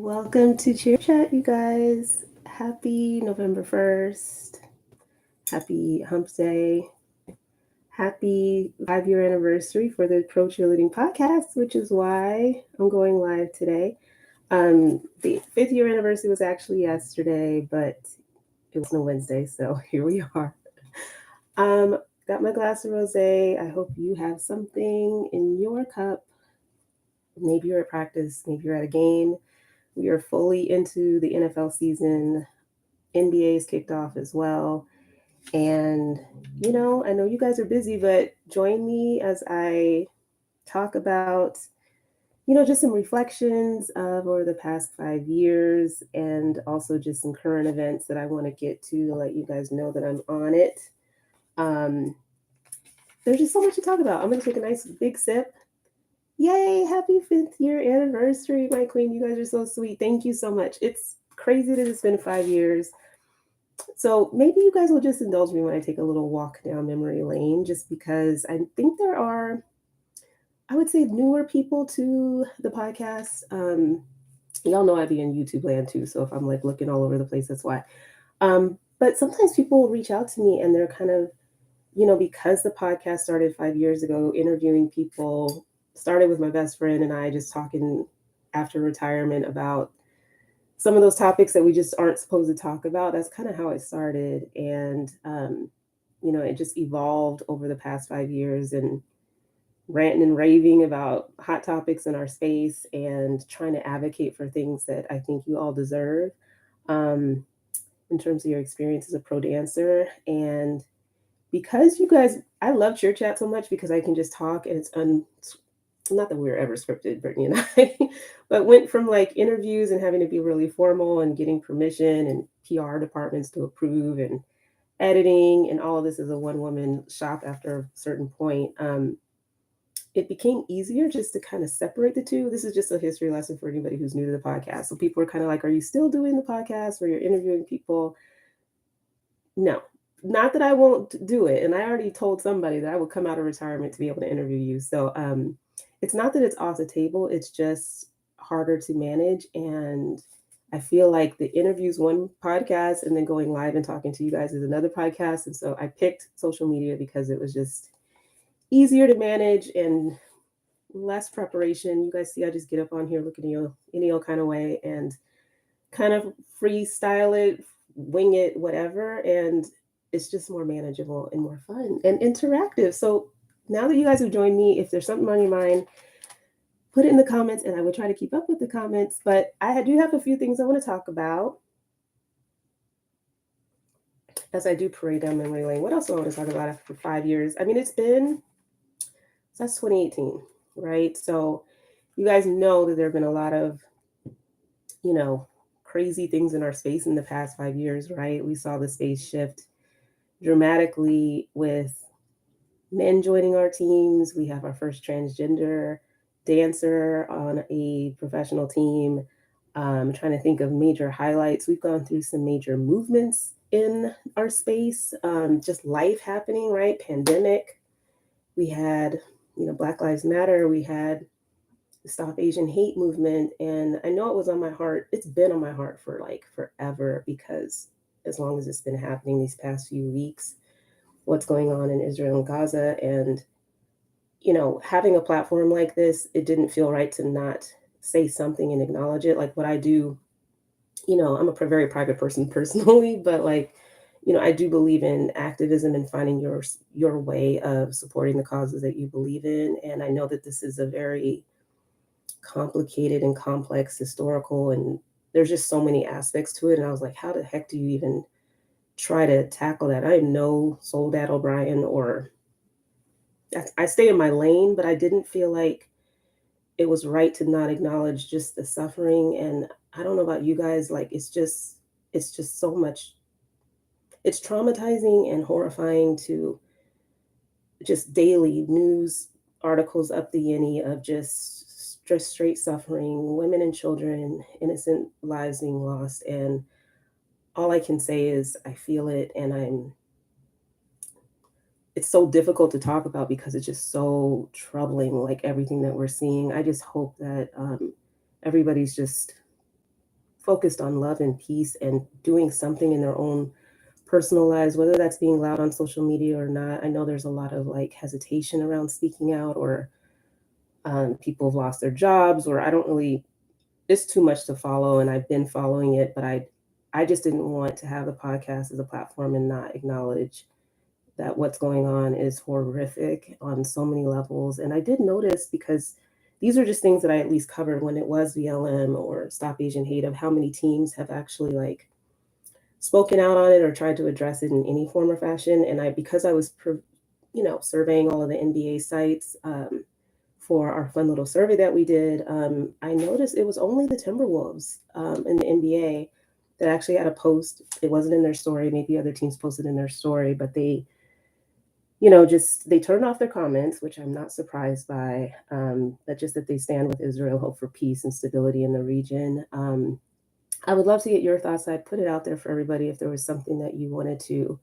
Welcome to Cheer Chat, you guys. Happy November 1st. Happy Hump Day. Happy 5 year anniversary for the Pro Cheerleading Podcast, which is why I'm going live today. The 5th year anniversary was actually yesterday, but it wasn't a Wednesday, so here we are. Um, got my glass of rosé. I hope you have something in your cup. Maybe you're at practice, maybe you're at a game. We are fully into the NFL season. NBA is kicked off as well. And, I know you guys are busy, but join me as I talk about, just some reflections of over the past 5 years and also just some current events that I want to get to let you guys know that I'm on it. Um, there's just so much to talk about. I'm going to take a nice big sip. Yay, happy 5th year anniversary, my queen. You guys are so sweet. Thank you so much. It's crazy that it's been 5 years. So maybe you guys will just indulge me when I take a little walk down memory lane, just because I think there are, I would say, newer people to the podcast. Y'all know I be in YouTube land too, so if I'm like looking all over the place, that's why. But sometimes people reach out to me and they're kind of, because the podcast started 5 years ago, interviewing people, started with my best friend and I just talking after retirement about some of those topics that we just aren't supposed to talk about. That's kind of how it started. And, it just evolved over the past 5 years and ranting and raving about hot topics in our space and trying to advocate for things that I think you all deserve um, in terms of your experience as a pro dancer. And because you guys, I love Cheer Chat so much because I can just talk and it's not that we were ever scripted, Brittany and I, but went from like interviews and having to be really formal and getting permission and PR departments to approve and editing and all of this as a one woman shop after a certain point. It became easier just to kind of separate the two. This is just a history lesson for anybody who's new to the podcast. So people are kind of like, are you still doing the podcast where you're interviewing people? No, not that I won't do it. And I already told somebody that I would come out of retirement to be able to interview you. So it's not that it's off the table, it's just harder to manage. And I feel like the interview's one podcast and then going live and talking to you guys is another podcast. And so I picked social media because it was just easier to manage and less preparation. You guys see, I just get up on here looking at you any old kind of way and kind of freestyle it, wing it, whatever. And it's just more manageable and more fun and interactive. So now that you guys have joined me, if there's something on your mind, put it in the comments and I will try to keep up with the comments. But I do have a few things I want to talk about as I do parade down memory lane. What else do I want to talk about after 5 years? I mean, that's 2018, right? So you guys know that there have been a lot of, you know, crazy things in our space in the past 5 years, right? We saw the space shift dramatically with men joining our teams. We have our first transgender dancer on a professional team. Trying to think of major highlights. We've gone through some major movements in our space, just life happening, right? Pandemic. We had, Black Lives Matter. We had the Stop Asian Hate movement. And I know it was on my heart. It's been on my heart for like forever because as long as it's been happening these past few weeks, what's going on in Israel and Gaza. And, having a platform like this, it didn't feel right to not say something and acknowledge it. Like what I do, I'm a very private person personally, but like, I do believe in activism and finding your way of supporting the causes that you believe in. And I know that this is a very complicated and complex historical, and there's just so many aspects to it. And I was like, how the heck do you even try to tackle that? I am no Soledad O'Brien or I stay in my lane, but I didn't feel like it was right to not acknowledge just the suffering. And I don't know about you guys, like it's just so much. It's traumatizing and horrifying to just daily news articles up the ante of just straight suffering, women and children, innocent lives being lost. And all I can say is I feel it and it's so difficult to talk about because it's just so troubling, like everything that we're seeing. I just hope that everybody's just focused on love and peace and doing something in their own personal lives, whether that's being loud on social media or not. I know there's a lot of like hesitation around speaking out, or people have lost their jobs, or I don't really, it's too much to follow, and I've been following it, but I just didn't want to have the podcast as a platform and not acknowledge that what's going on is horrific on so many levels. And I did notice, because these are just things that I at least covered when it was VLM or Stop Asian Hate, of how many teams have actually like spoken out on it or tried to address it in any form or fashion. And because I was, surveying all of the NBA sites for our fun little survey that we did, I noticed it was only the Timberwolves in the NBA that actually had a post. It wasn't in their story. Maybe other teams posted in their story, but they, just they turned off their comments, which I'm not surprised by. That just that they stand with Israel, hope for peace and stability in the region. I would love to get your thoughts. I'd put it out there for everybody if there was something that you wanted to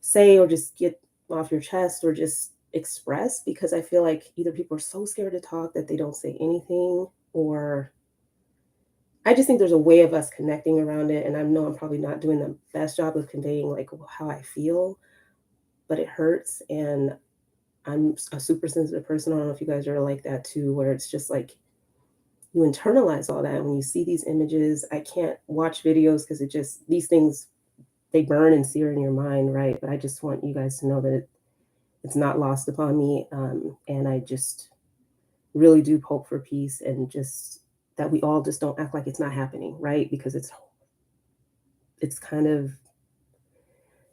say or just get off your chest or just express, because I feel like either people are so scared to talk that they don't say anything, or I just think there's a way of us connecting around it. And I know I'm probably not doing the best job of conveying like how I feel, but it hurts. And I'm a super sensitive person. I don't know if you guys are like that too, where it's just like you internalize all that. When you see these images, I can't watch videos because these things, they burn and sear in your mind, right? But I just want you guys to know that it's not lost upon me. And I just really do hope for peace, and just that we all just don't act like it's not happening, right? Because it's kind of,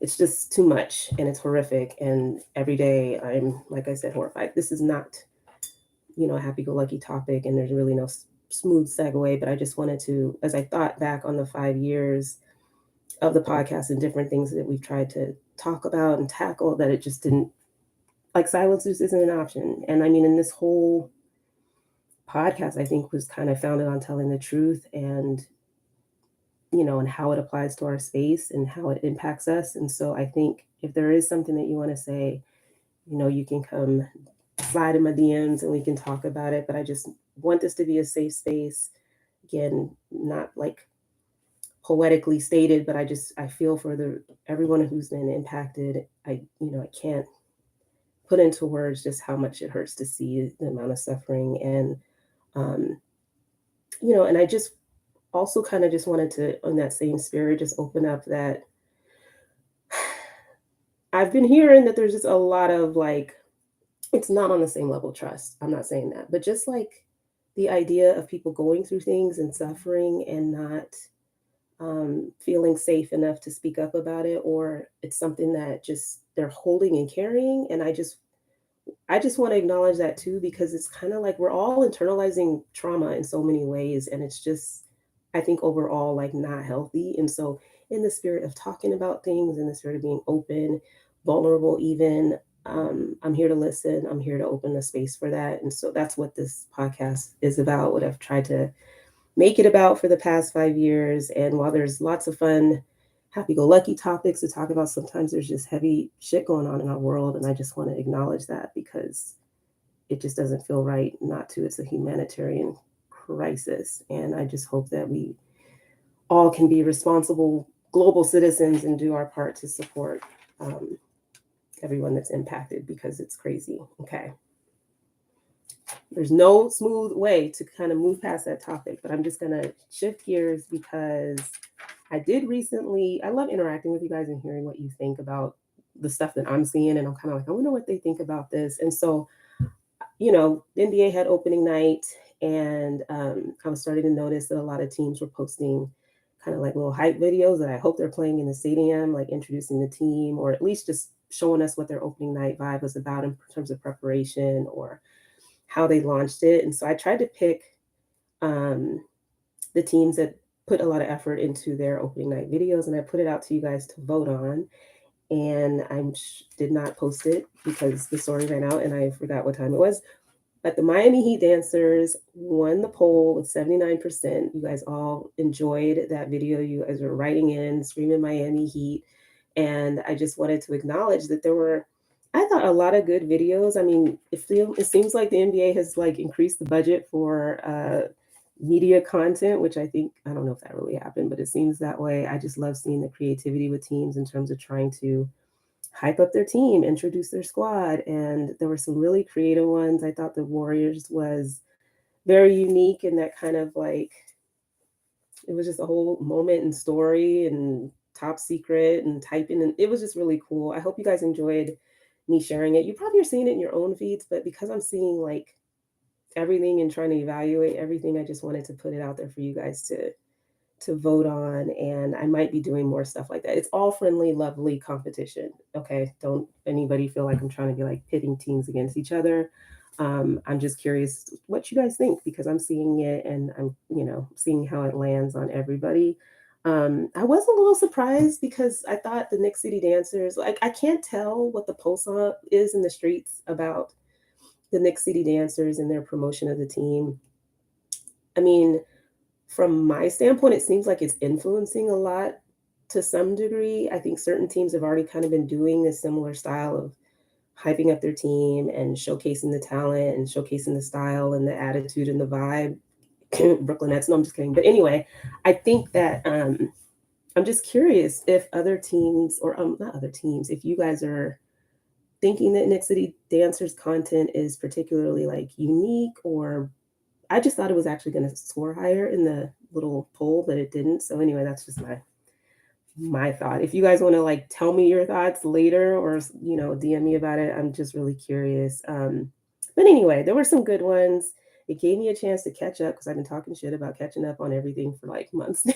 it's just too much and it's horrific. And every day I'm, like I said, horrified. This is not, a happy-go-lucky topic, and there's really no smooth segue, but I just wanted to, as I thought back on the 5 years of the podcast and different things that we've tried to talk about and tackle, that it just didn't, like, silence just isn't an option. And I mean, in this whole podcast, I think, was kind of founded on telling the truth, and and how it applies to our space and how it impacts us. And so I think if there is something that you want to say, you can come slide in my DMs and we can talk about it. But I just want this to be a safe space. Again, not like poetically stated, but I feel for everyone who's been impacted. I can't put into words just how much it hurts to see the amount of suffering. And um, and I just also kind of just wanted to, in that same spirit, just open up that I've been hearing that there's just a lot of like, it's not on the same level of trust. I'm not saying that, but just like the idea of people going through things and suffering and not feeling safe enough to speak up about it, or it's something that just they're holding and carrying. And I just want to acknowledge that too, because it's kind of like we're all internalizing trauma in so many ways, and it's just, I think, overall like not healthy. And so, in the spirit of talking about things, in the spirit of being open, vulnerable, even, I'm here to listen. I'm here to open the space for that. And so that's what this podcast is about. What I've tried to make it about for the past 5 years. And while there's lots of fun, happy-go-lucky topics to talk about, sometimes there's just heavy shit going on in our world, and I just want to acknowledge that, because it just doesn't feel right not to. It's a humanitarian crisis, and I just hope that we all can be responsible global citizens and do our part to support everyone that's impacted, because it's crazy. Okay. There's no smooth way to kind of move past that topic, but I'm just going to shift gears, because I did recently, I love interacting with you guys and hearing what you think about the stuff that I'm seeing. And I'm kind of like, I wonder what they think about this. And so, the NBA had opening night, and I was starting to notice that a lot of teams were posting kind of like little hype videos that I hope they're playing in the stadium, like introducing the team, or at least just showing us what their opening night vibe was about in terms of preparation or how they launched it. And so I tried to pick um, the teams that put a lot of effort into their opening night videos, and I put it out to you guys to vote on. And I did not post it because the story ran out and I forgot what time it was. But the Miami Heat dancers won the poll with 79%. You guys all enjoyed that video. You guys were writing in, screaming Miami Heat. And I just wanted to acknowledge that there were, I thought, a lot of good videos. I mean, it seems like the NBA has like increased the budget for media content, which I think, I don't know if that really happened, but it seems that way. I just love seeing the creativity with teams in terms of trying to hype up their team, introduce their squad. And there were some really creative ones. I thought the Warriors was very unique in that kind of like, it was just a whole moment and story and top secret and typing. And it was just really cool. I hope you guys enjoyed me sharing it. You probably are seeing it in your own feeds, but because I'm seeing like everything and trying to evaluate everything, I just wanted to put it out there for you guys to vote on, and I might be doing more stuff like that. It's all friendly, lovely competition. Okay, don't anybody feel like I'm trying to be like pitting teams against each other. I'm just curious what you guys think because I'm seeing it and I'm seeing how it lands on everybody. I was a little surprised because I thought the Nick City Dancers, like I can't tell what the pulse is in the streets about the Nick City Dancers and their promotion of the team. I mean, from my standpoint, it seems like it's influencing a lot to some degree. I think certain teams have already kind of been doing a similar style of hyping up their team and showcasing the talent and showcasing the style and the attitude and the vibe. Brooklyn Nets, no, I'm just kidding. But anyway, I think that I'm just curious if other teams, or not other teams, if you guys are thinking that Nick City Dancers content is particularly like unique, or I just thought it was actually going to score higher in the little poll, but it didn't. So anyway, that's just my thought. If you guys want to like tell me your thoughts later, or DM me about it, I'm just really curious. But anyway, there were some good ones. It gave me a chance to catch up because I've been talking shit about catching up on everything for like months now.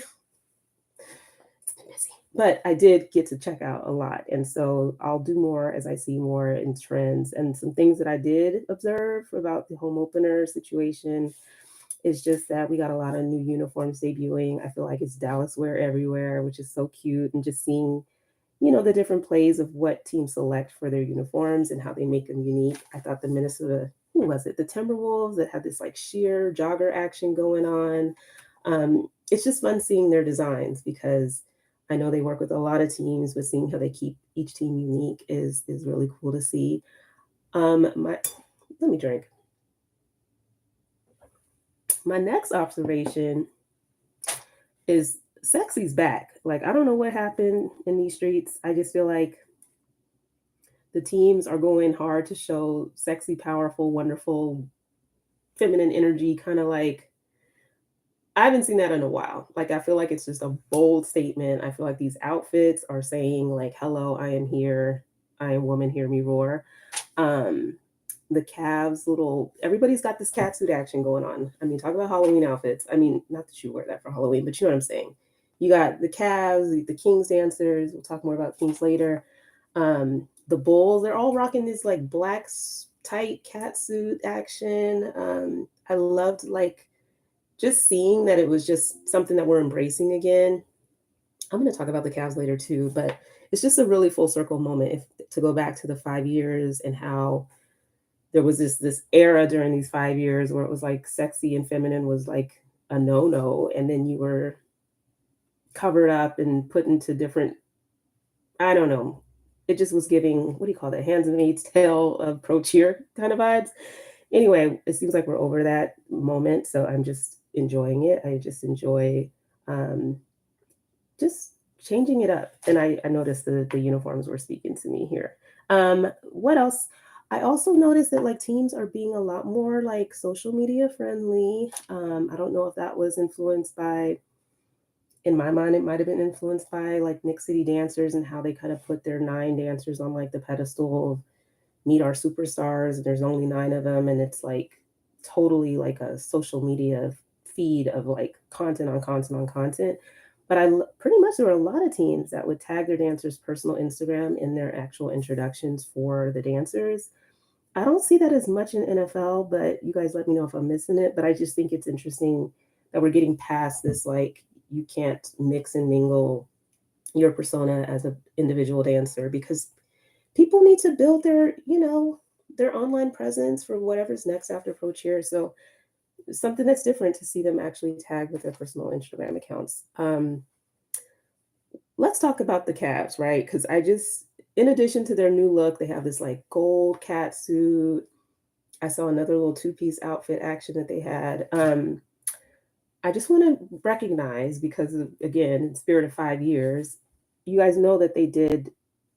It's been busy, but I did get to check out a lot, and so I'll do more as I see more in trends and some things that I did observe about the home opener situation. It's just that we got a lot of new uniforms debuting. I feel like it's Dallas wear everywhere, which is so cute. And just seeing, the different plays of what teams select for their uniforms and how they make them unique. I thought the Minnesota, who was it? The Timberwolves that had this like sheer jogger action going on. It's just fun seeing their designs because I know they work with a lot of teams, but seeing how they keep each team unique is really cool to see. Let me drink. My next observation is sexy's back. Like I don't know what happened in these streets. I just feel like the teams are going hard to show sexy, powerful, wonderful, feminine energy, kind of like I haven't seen that in a while. Like I feel like it's just a bold statement. I feel like these outfits are saying like, "Hello, I am here. I am woman, hear me roar." Um the Cavs little everybody's got this catsuit action going on. I mean, talk about Halloween outfits. I mean, not that you wear that for Halloween, but you know what I'm saying. You got the Cavs, the Kings dancers. We'll talk more about Kings later. The Bulls, they're all rocking this like black tight catsuit action. I loved like just seeing that it was just something that we're embracing again. I'm going to talk about the Cavs later too, but it's just a really full circle moment to go back to the 5 years and how there was this era during these 5 years where it was like sexy and feminine was like a no, and then you were covered up and put into different, I don't know, it just was giving, what do you call that, Handmaid's Tale of pro cheer kind of vibes. Anyway, it seems like we're over that moment, so I'm just enjoying it. I just enjoy um, just changing it up. And I noticed the uniforms were speaking to me here. What else? I also noticed that like teams are being a lot more like social media friendly. I don't know if that was influenced by, in my mind, it might have been influenced by like Nick City Dancers and how they kind of put their 9 dancers on like the pedestal of meet our superstars. And there's only 9 of them, and it's like totally like a social media feed of like content on content on content. But pretty much there were a lot of teams that would tag their dancers' personal Instagram in their actual introductions for the dancers. I don't see that as much in NFL, but you guys let me know if I'm missing it. But I just think it's interesting that we're getting past this like you can't mix and mingle your persona as an individual dancer because people need to build their online presence for whatever's next after pro cheer. So something that's different to see them actually tag with their personal Instagram accounts. Let's talk about the Cavs, right? Because in addition to their new look, they have this like gold cat suit. I saw another little two-piece outfit action that they had. I just want to recognize, because of, again, in spirit of 5 years, you guys know that they did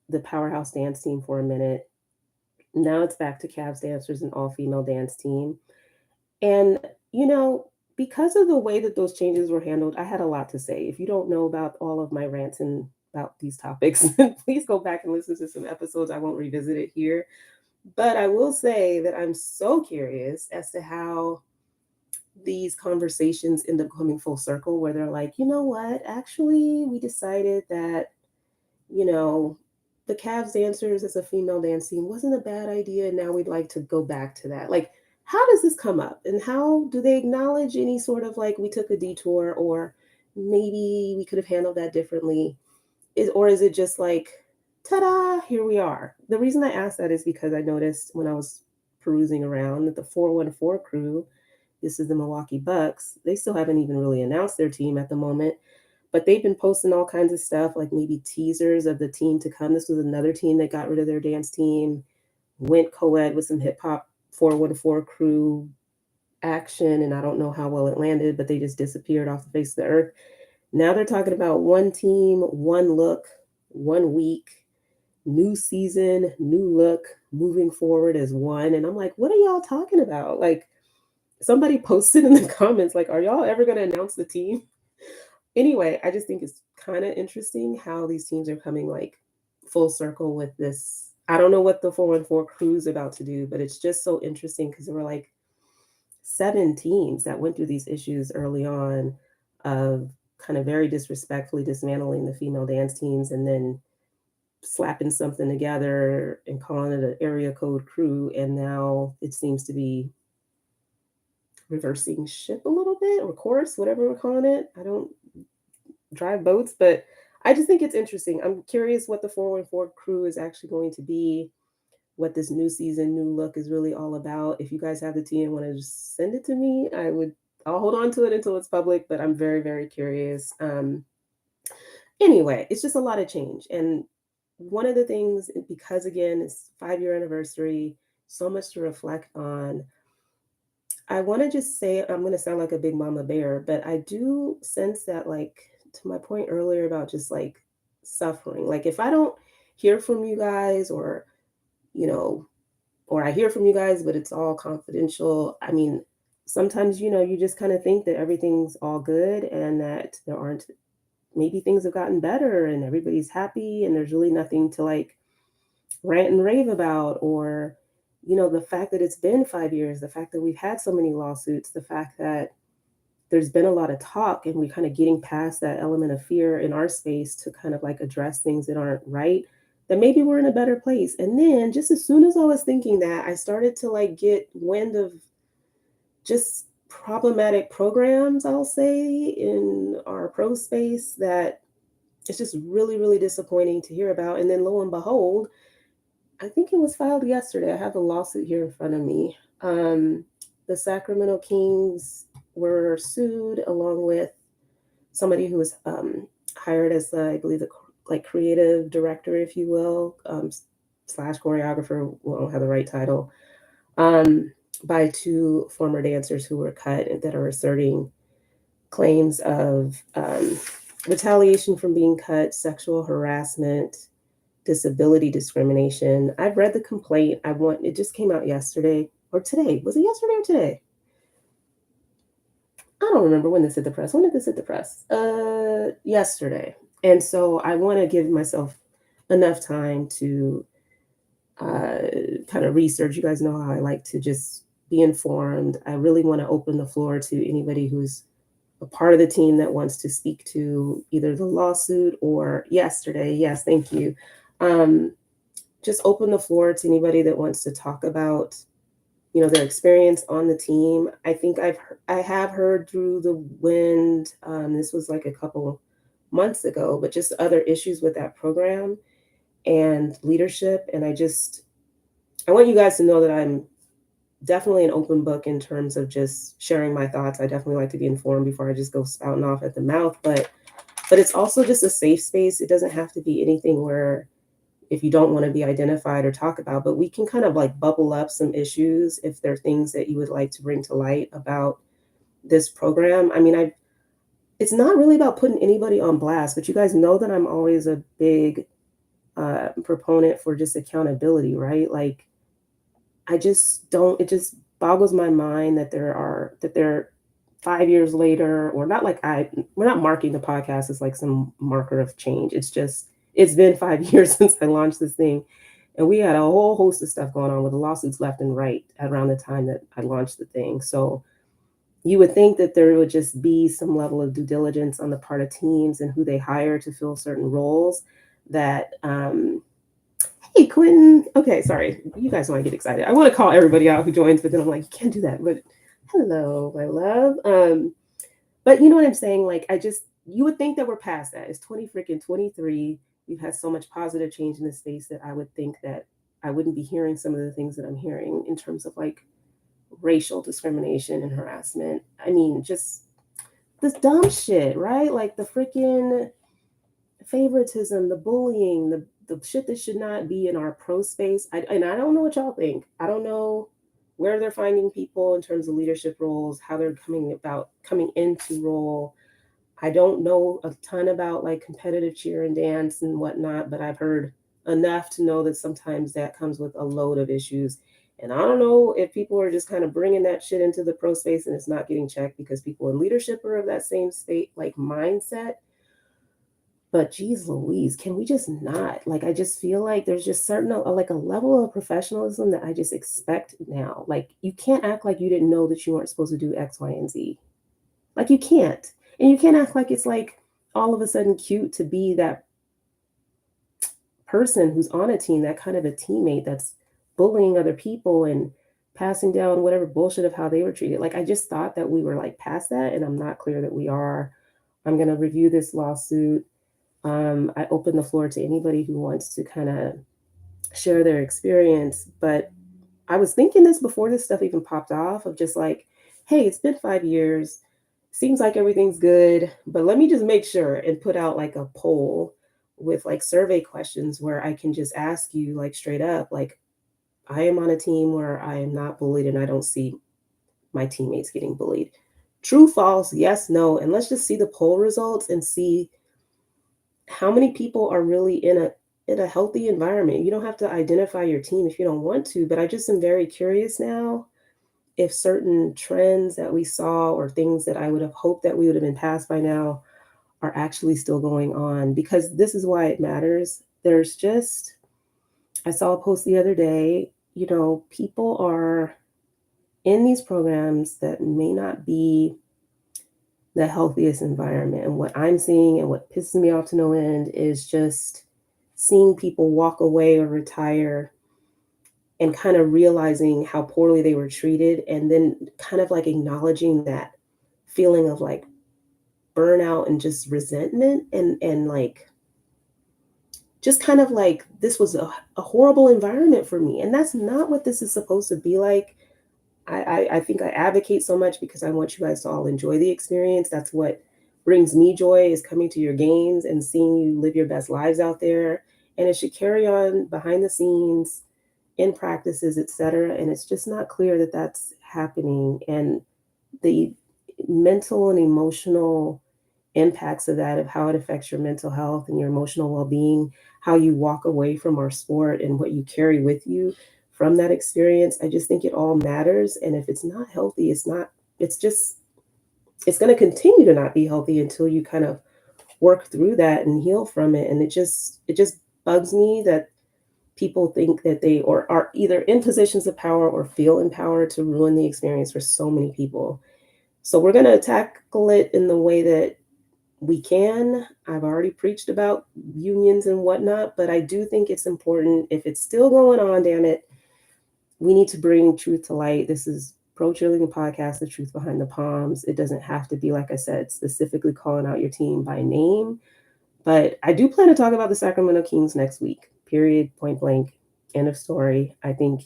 the powerhouse dance team for a minute. Now it's back to Cavs dancers and all female dance team. And, because of the way that those changes were handled, I had a lot to say. If you don't know about all of my rants and about these topics, please go back and listen to some episodes. I won't revisit it here. But I will say that I'm so curious as to how these conversations end up coming full circle, where they're like, you know what, actually, we decided that, you know, the Cavs dancers as a female dance team wasn't a bad idea. And now we'd like to go back to that. Like, how does this come up? And how do they acknowledge any sort of like, we took a detour, or maybe we could have handled that differently? Or is it just like, ta-da, here we are? The reason I asked that is because I noticed when I was perusing around that the 414 crew, this is the Milwaukee Bucks, they still haven't even really announced their team at the moment, but they've been posting all kinds of stuff, like maybe teasers of the team to come. This was another team that got rid of their dance team, went co-ed with some hip hop 414 crew action, and I don't know how well it landed, but they just disappeared off the face of the earth. Now they're talking about one team, one look, 1 week, new season, new look, moving forward as one. And I'm like, what are y'all talking about? Like, somebody posted in the comments, like, are y'all ever going to announce the team? Anyway, I just think it's kind of interesting how these teams are coming like full circle with this. I don't know what the 414 crew's about to do, but it's just so interesting because there were like 7 teams that went through these issues early on of kind of very disrespectfully dismantling the female dance teams and then slapping something together and calling it an area code crew. And now it seems to be reversing ship a little bit, or course, whatever we're calling it. I don't drive boats, but I just think it's interesting. I'm curious what the 414 crew is actually going to be, what this new season, new look is really all about. If you guys have the tea and want to just send it to me, I'll hold on to it until it's public, but I'm very, very curious. Anyway, it's just a lot of change. And one of the things, because again, it's 5 year anniversary, so much to reflect on. I want to just say, I'm going to sound like a big mama bear, but I do sense that, like, to my point earlier about just like suffering, like if I don't hear from you guys, or, you know, or I hear from you guys, but it's all confidential. I mean, sometimes, you just kind of think that everything's all good and that there aren't, maybe things have gotten better and everybody's happy and there's really nothing to like rant and rave about. Or, the fact that it's been 5 years, the fact that we've had so many lawsuits, the fact that there's been a lot of talk and we're kind of getting past that element of fear in our space to kind of like address things that aren't right, that maybe we're in a better place. And then just as soon as I was thinking that, I started to like get wind of just problematic programs, I'll say, in our pro space, that it's just really, really disappointing to hear about. And then lo and behold, I think it was filed yesterday. I have a lawsuit here in front of me. The Sacramento Kings were sued along with somebody who was hired as, I believe, the like creative director, if you will, slash choreographer. Well, I don't have the right title. By 2 former dancers who were cut that are asserting claims of retaliation from being cut, sexual harassment, disability discrimination. I've read the complaint. It just came out yesterday or today. Was it yesterday or today? I don't remember when this hit the press. When did this hit the press? Yesterday. And so I want to give myself enough time to kind of research. You guys know how I like to just be informed. I really want to open the floor to anybody who's a part of the team that wants to speak to either the lawsuit or yesterday. Yes, thank you. Just open the floor to anybody that wants to talk about, their experience on the team. I think I have heard through the wind. This was like a couple months ago, but just other issues with that program and leadership. And I want you guys to know that I'm definitely an open book in terms of just sharing my thoughts. I definitely like to be informed before I just go spouting off at the mouth, but it's also just a safe space. It doesn't have to be anything where, if you don't want to be identified or talk about, but we can kind of like bubble up some issues if there are things that you would like to bring to light about, this program. I mean, it's not really about putting anybody on blast, but you guys know that I'm always a big proponent for just accountability, right? Like, I just don't, it just boggles my mind that there 5 years later, or not like we're not marking the podcast as like some marker of change. It's just, it's been 5 years since I launched this thing. And we had a whole host of stuff going on with the lawsuits left and right around the time that I launched the thing. So you would think that there would just be some level of due diligence on the part of teams and who they hire to fill certain roles that, hey, Quentin. Okay, sorry. You guys want to get excited. I want to call everybody out who joins, but then I'm like, you can't do that. But hello, my love. But you know what I'm saying? Like, you would think that we're past that. It's 23. We've had so much positive change in the space that I would think that I wouldn't be hearing some of the things that I'm hearing in terms of like racial discrimination and harassment. I mean, just this dumb shit, right? Like the freaking favoritism, the bullying, the shit that should not be in our pro space. And I don't know what y'all think. I don't know where they're finding people in terms of leadership roles, how they're coming into role. I don't know a ton about like competitive cheer and dance and whatnot, but I've heard enough to know that sometimes that comes with a load of issues. And I don't know if people are just kind of bringing that shit into the pro space and it's not getting checked because people in leadership are of that same state, like mindset. But geez Louise, can we just not? Like, I just feel like there's just certain, like a level of professionalism that I just expect now. Like, you can't act like you didn't know that you weren't supposed to do X, Y, and Z. Like, you can't. And you can't act like it's like all of a sudden cute to be that person who's on a team, that kind of a teammate that's bullying other people and passing down whatever bullshit of how they were treated. Like, I just thought that we were like past that, and I'm not clear that we are. I'm going to review this lawsuit. I open the floor to anybody who wants to kind of share their experience. But I was thinking this before this stuff even popped off of just like, hey, it's been 5 years. Seems like everything's good, but let me just make sure and put out like a poll with like survey questions where I can just ask you like straight up, like, I am on a team where I am not bullied and I don't see my teammates getting bullied. True, false, yes, no. And let's just see the poll results and see how many people are really in a healthy environment. You don't have to identify your team if you don't want to, but I just am very curious now if certain trends that we saw or things that I would have hoped that we would have been past by now are actually still going on, because this is why it matters. There's just, I saw a post the other day, you know, people are in these programs that may not be the healthiest environment. And what I'm seeing and what pisses me off to no end is just seeing people walk away or retire and kind of realizing how poorly they were treated, and then kind of like acknowledging that feeling of like burnout and just resentment, and like just kind of like this was a horrible environment for me, and that's not what this is supposed to be like. I think I advocate so much because I want you guys to all enjoy the experience. That's what brings me joy, is coming to your games and seeing you live your best lives out there. And it should carry on behind the scenes in practices, etc. And it's just not clear that that's happening. And the mental and emotional impacts of that, of how it affects your mental health and your emotional well-being, how you walk away from our sport and what you carry with you from that experience. I just think it all matters. And if it's not healthy, it's just, it's going to continue to not be healthy until you kind of work through that and heal from it. And it just bugs me that people think that they or are either in positions of power or feel empowered to ruin the experience for so many people. So we're going to tackle it in the way that we can. I've already preached about unions and whatnot, but I do think it's important. If it's still going on, damn it, we need to bring truth to light. This is Pro Cheerleading Podcast, The Truth Behind the Palms. It doesn't have to be, like I said, specifically calling out your team by name, but I do plan to talk about the Sacramento Kings next week, period, point blank, end of story. I think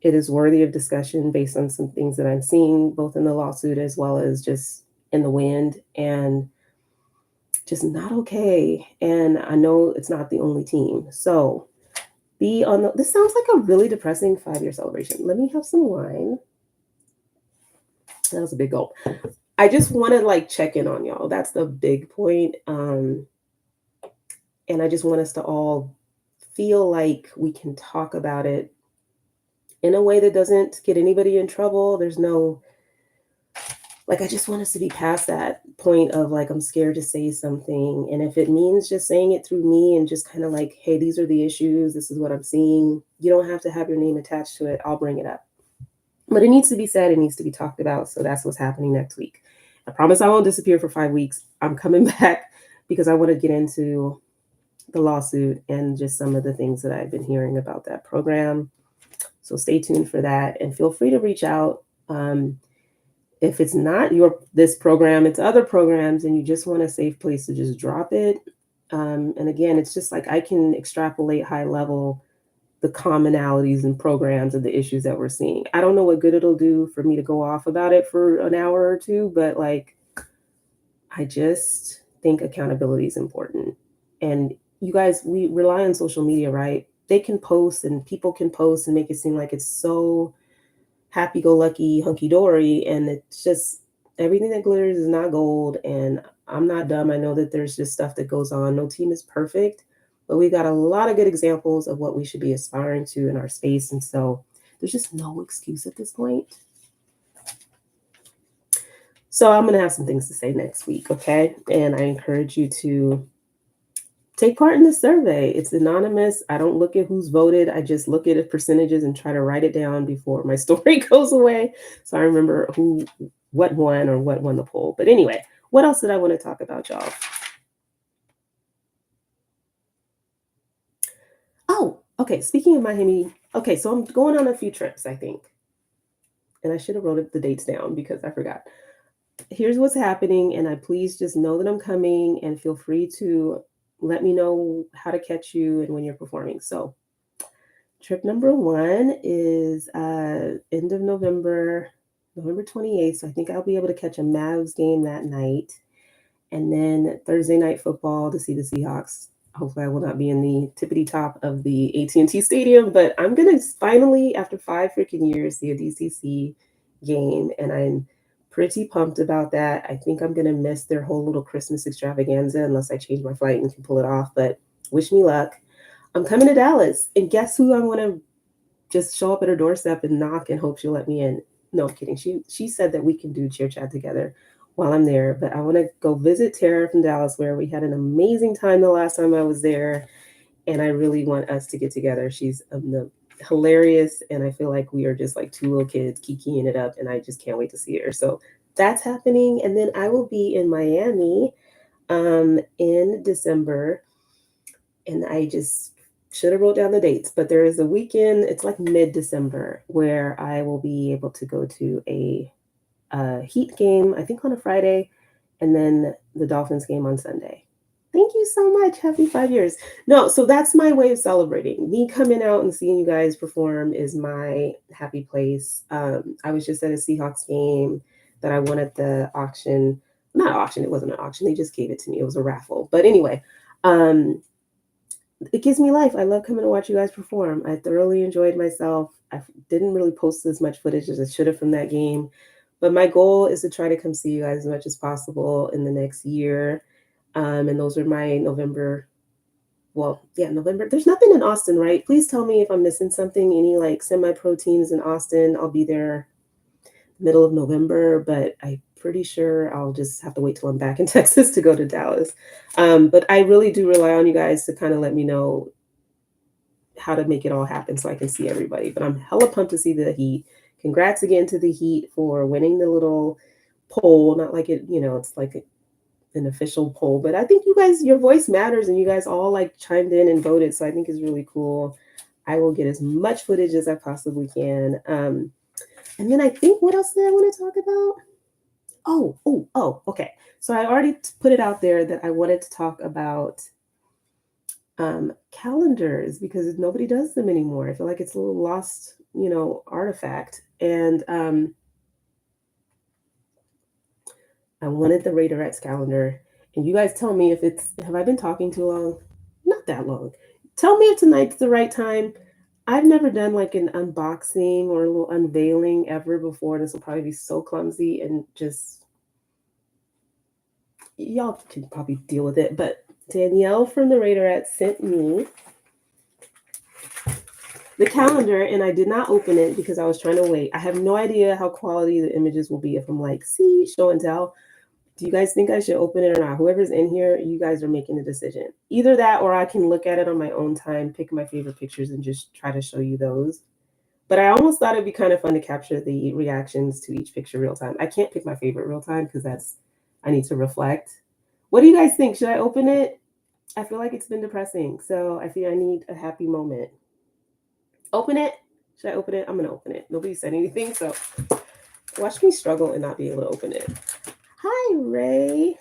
it is worthy of discussion based on some things that I'm seeing, both in the lawsuit as well as just in the wind, and just not okay. And I know it's not the only team. So this sounds like a really depressing 5-year celebration. Let me have some wine. That was a big gulp. I just want to like check in on y'all. That's the big point. And I just want us to all feel like we can talk about it in a way that doesn't get anybody in trouble. There's no, like, I just want us to be past that point of like, I'm scared to say something. And if it means just saying it through me and just kind of like, hey, these are the issues, this is what I'm seeing, you don't have to have your name attached to it. I'll bring it up. But it needs to be said, it needs to be talked about. So that's what's happening next week. I promise I won't disappear for 5 weeks. I'm coming back because I want to get into the lawsuit and just some of the things that I've been hearing about that program. So stay tuned for that and feel free to reach out. If it's not this program, it's other programs, and you just want a safe place to just drop it. And again, it's just like I can extrapolate high level the commonalities and programs and the issues that we're seeing. I don't know what good it'll do for me to go off about it for an hour or two, but like I just think accountability is important. And you guys, we rely on social media, right? They can post and people can post and make it seem like it's so happy go lucky, hunky dory. And it's just everything that glitters is not gold. And I'm not dumb. I know that there's just stuff that goes on. No team is perfect, but we've got a lot of good examples of what we should be aspiring to in our space. And so there's just no excuse at this point. So I'm going to have some things to say next week, okay? And I encourage you to take part in the survey. It's anonymous. I don't look at who's voted. I just look at the percentages and try to write it down before my story goes away. So I remember what won or what won the poll. But anyway, what else did I want to talk about, y'all? Oh, okay. Speaking of Miami, okay, so I'm going on a few trips, I think. And I should have wrote the dates down because I forgot. Here's what's happening, and I please just know that I'm coming and feel free to let me know how to catch you and when you're performing. So trip number one is end of November, November 28th. So I think I'll be able to catch a Mavs game that night. And then Thursday night football to see the Seahawks. Hopefully I will not be in the tippity top of the AT&T Stadium, but I'm going to finally, after 5 freaking years, see a DCC game. And I'm pretty pumped about that. I think I'm going to miss their whole little Christmas extravaganza unless I change my flight and can pull it off. But wish me luck. I'm coming to Dallas. And guess who I want to just show up at her doorstep and knock and hope she'll let me in? No, I'm kidding. She said that we can do cheer chat together while I'm there. But I want to go visit Tara from Dallas, where we had an amazing time the last time I was there. And I really want us to get together. She's hilarious. And I feel like we are just like two little kids kikiing it up. And I just can't wait to see her. So that's happening. And then I will be in Miami in December. And I just should have wrote down the dates, but there is a weekend, it's like mid-December, where I will be able to go to a Heat game, I think on a Friday, and then the Dolphins game on Sunday. Thank you so much. Happy 5 years. No, so that's my way of celebrating. Me coming out and seeing you guys perform is my happy place. I was just at a Seahawks game that I won at the auction. Not auction, it wasn't an auction. They just gave it to me. It was a raffle. But anyway, it gives me life. I love coming to watch you guys perform. I thoroughly enjoyed myself. I didn't really post as much footage as I should have from that game, but my goal is to try to come see you guys as much as possible in the next year. And those are my November. Well, yeah, November. There's nothing in Austin, right? Please tell me if I'm missing something. Any like semi-pro teams in Austin? I'll be there middle of November, but I'm pretty sure I'll just have to wait till I'm back in Texas to go to Dallas. But I really do rely on you guys to kind of let me know how to make it all happen so I can see everybody. But I'm hella pumped to see the Heat. Congrats again to the Heat for winning the little poll. Not like it, it's like an official poll, but I think you guys, your voice matters, and you guys all like chimed in and voted. So I think it's really cool. I will get as much footage as I possibly can. And then I think, what else did I want to talk about? Oh, okay. So I already put it out there that I wanted to talk about calendars because nobody does them anymore. I feel like it's a little lost, artifact. And I wanted the Raider X calendar. And you guys tell me have I been talking too long? Not that long. Tell me if tonight's the right time. I've never done like an unboxing or a little unveiling ever before. This will probably be so clumsy and just y'all can probably deal with it, but Danielle from the Raiderette sent me the calendar, and I did not open it because I was trying to wait. I have no idea how quality the images will be if I'm like, see, show and tell. Do you guys think I should open it or not? Whoever's in here, you guys are making a decision. Either that or I can look at it on my own time, pick my favorite pictures, and just try to show you those. But I almost thought it'd be kind of fun to capture the reactions to each picture real time. I can't pick my favorite real time because I need to reflect. What do you guys think? Should I open it? I feel like it's been depressing, so I feel I need a happy moment. Open it? Should I open it? I'm gonna open it. Nobody said anything, so watch me struggle and not be able to open it. Hi, Ray.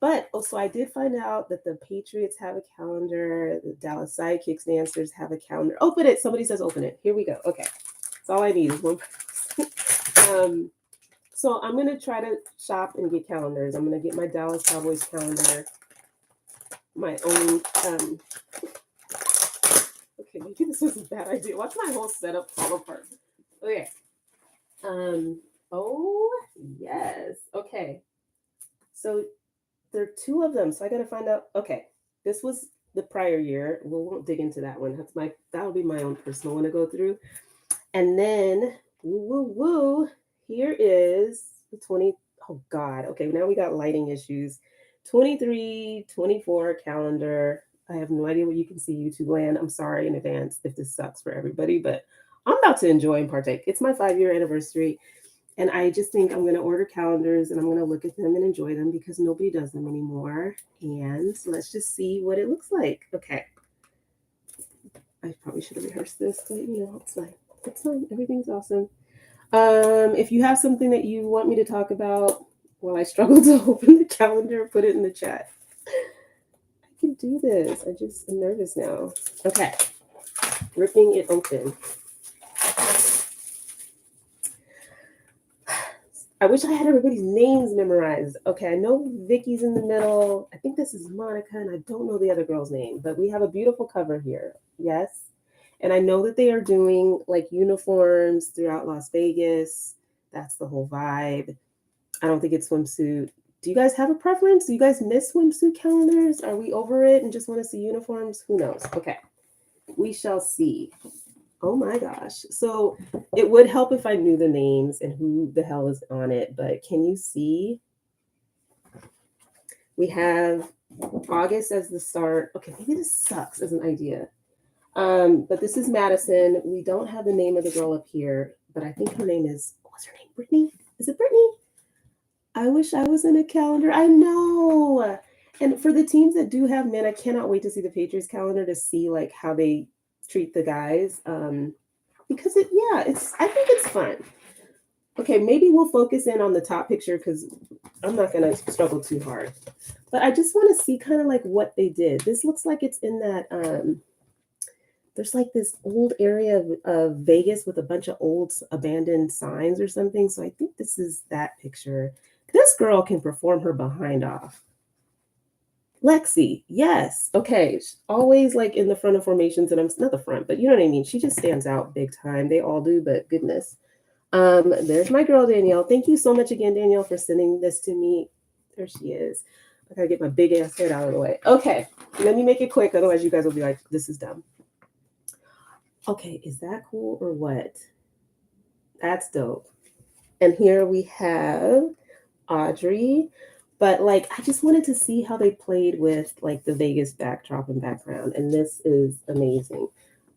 But also I did find out that the Patriots have a calendar, the Dallas Sidekicks dancers have a calendar. Open it. Somebody says open it. Here we go. Okay. That's all I need is one person. So I'm gonna try to shop and get calendars. I'm gonna get my Dallas Cowboys calendar, my own okay, maybe this is a bad idea. Watch my whole setup fall apart. Okay. Oh yes. Okay. So there are two of them. So I gotta find out. Okay. This was the prior year. We won't dig into that one. That'll be my own personal one to go through. And then woo. Here is the 20. Oh God. Okay, now we got lighting issues. 23, 24 calendar. I have no idea what you can see, YouTube land. I'm sorry in advance if this sucks for everybody, but I'm about to enjoy and partake. It's my 5-year anniversary. And I just think I'm going to order calendars and I'm going to look at them and enjoy them because nobody does them anymore. And let's just see what it looks like. Okay. I probably should have rehearsed this, but it's fine. It's fine. Everything's awesome. If you have something that you want me to talk about while I struggle to open the calendar, put it in the chat. I can do this. I just am nervous now. Okay. Ripping it open. I wish I had everybody's names memorized. Okay, I know Vicky's in the middle. I think this is Monica, and I don't know the other girl's name, but we have a beautiful cover here. Yes. And I know that they are doing like uniforms throughout Las Vegas. That's the whole vibe. I don't think it's swimsuit. Do you guys have a preference? Do you guys miss swimsuit calendars? Are we over it and just want to see uniforms? Who knows? Okay. We shall see. Oh my gosh. So it would help if I knew the names and who the hell is on it, but can you see? We have August as the start. Okay, maybe this sucks as an idea. But this is Madison. We don't have the name of the girl up here, but I think her name is, what's her name? Brittany? Is it Brittany? I wish I was in a calendar. I know. And for the teams that do have men, I cannot wait to see the Patriots calendar to see like how they treat the guys. Because I think it's fun. Okay, maybe we'll focus in on the top picture because I'm not gonna struggle too hard. But I just want to see kind of like what they did. This looks like it's in that there's like this old area of Vegas with a bunch of old abandoned signs or something. So I think this is that picture. This girl can perform her behind off. Lexi, yes. Okay. Always like in the front of formations, and I'm not the front, but you know what I mean? She just stands out big time. They all do, but goodness. There's my girl, Danielle. Thank you so much again, Danielle, for sending this to me. There she is. I gotta get my big ass head out of the way. Okay, let me make it quick, otherwise you guys will be like, this is dumb. Okay, is that cool or what? That's dope. And here we have Audrey. But like, I just wanted to see how they played with like the Vegas backdrop and background. And this is amazing.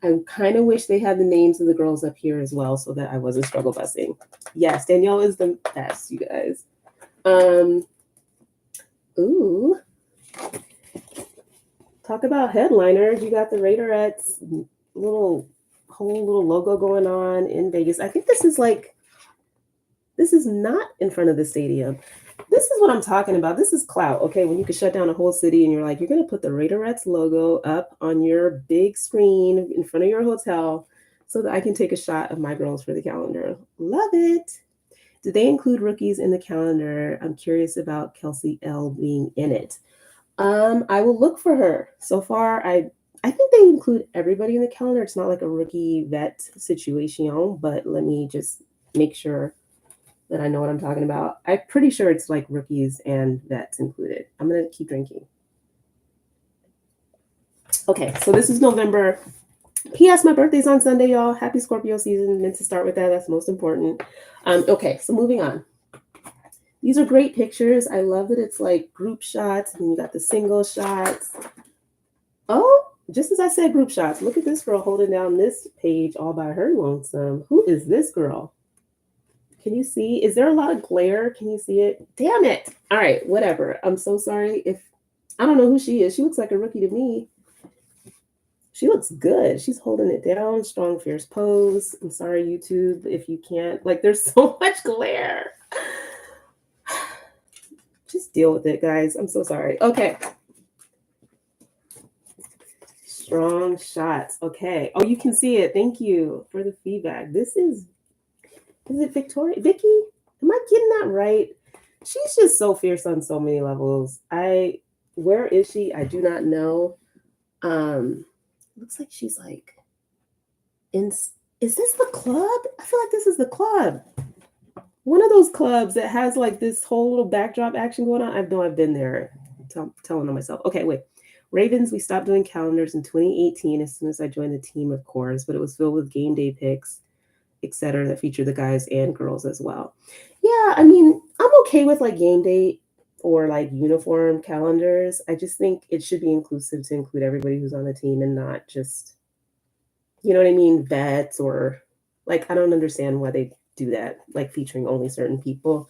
I kind of wish they had the names of the girls up here as well so that I wasn't struggle busing. Yes, Danielle is the best, you guys. Ooh. Talk about headliners. You got the Raiderettes whole little logo going on in Vegas. I think this is not in front of the stadium. This is what I'm talking about. This is clout, okay? When you can shut down a whole city and you're like, you're going to put the Raiderettes logo up on your big screen in front of your hotel so that I can take a shot of my girls for the calendar. Love it. Did they include rookies in the calendar? I'm curious about Kelsey L being in it. I will look for her. So far, I think they include everybody in the calendar. It's not like a rookie vet situation, but let me just make sure. that I know what I'm talking about. I'm pretty sure it's like rookies and vets included. I'm going to keep drinking. Okay, so this is November. P.S. My birthday's on Sunday, y'all. Happy Scorpio season. Meant to start with that. That's most important. Okay, so moving on. These are great pictures. I love that it's like group shots, and then you got the single shots. Oh, just as I said, group shots. Look at this girl holding down this page all by her lonesome. Who is this girl? Can you see? Is there a lot of glare? Can you see it? Damn it. All right, whatever. I'm so sorry if I don't know who she is. She looks like a rookie to me. She looks good. She's holding it down. Strong, fierce pose. I'm sorry, YouTube, if you can't. Like, there's so much glare. Just deal with it, guys. I'm so sorry. Okay. Strong shots. Okay. Oh, you can see it. Thank you for the feedback. This is it Victoria? Vicky? Am I getting that right? She's just so fierce on so many levels. Where is she? I do not know. Looks like she's like is this the club? I feel like this is the club. One of those clubs that has like this whole little backdrop action going on. I know I've been there. Telling on myself. Okay, wait. Ravens, we stopped doing calendars in 2018 as soon as I joined the team, of course, but it was filled with game day picks, etc., that featured the guys and girls as well. Yeah, I mean, I'm okay with like game day or like uniform calendars. I just think it should be inclusive to include everybody who's on the team and not just, you know what I mean, vets or like I don't understand why they do that, like featuring only certain people.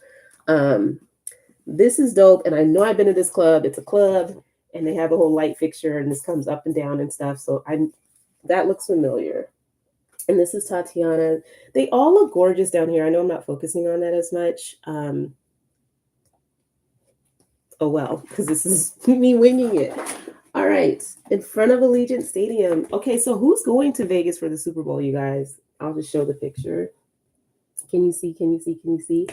This is dope, and I know I've been to this club. It's a club, and they have a whole light fixture, and this comes up and down and stuff. So that looks familiar. And this is Tatiana. They all look gorgeous down here. I know I'm not focusing on that as much. Oh well, because this is me winging it. All right, in front of Allegiant Stadium. Okay, so who's going to Vegas for the Super Bowl, you guys? I'll just show the picture. Can you see? Can you see? Can you see?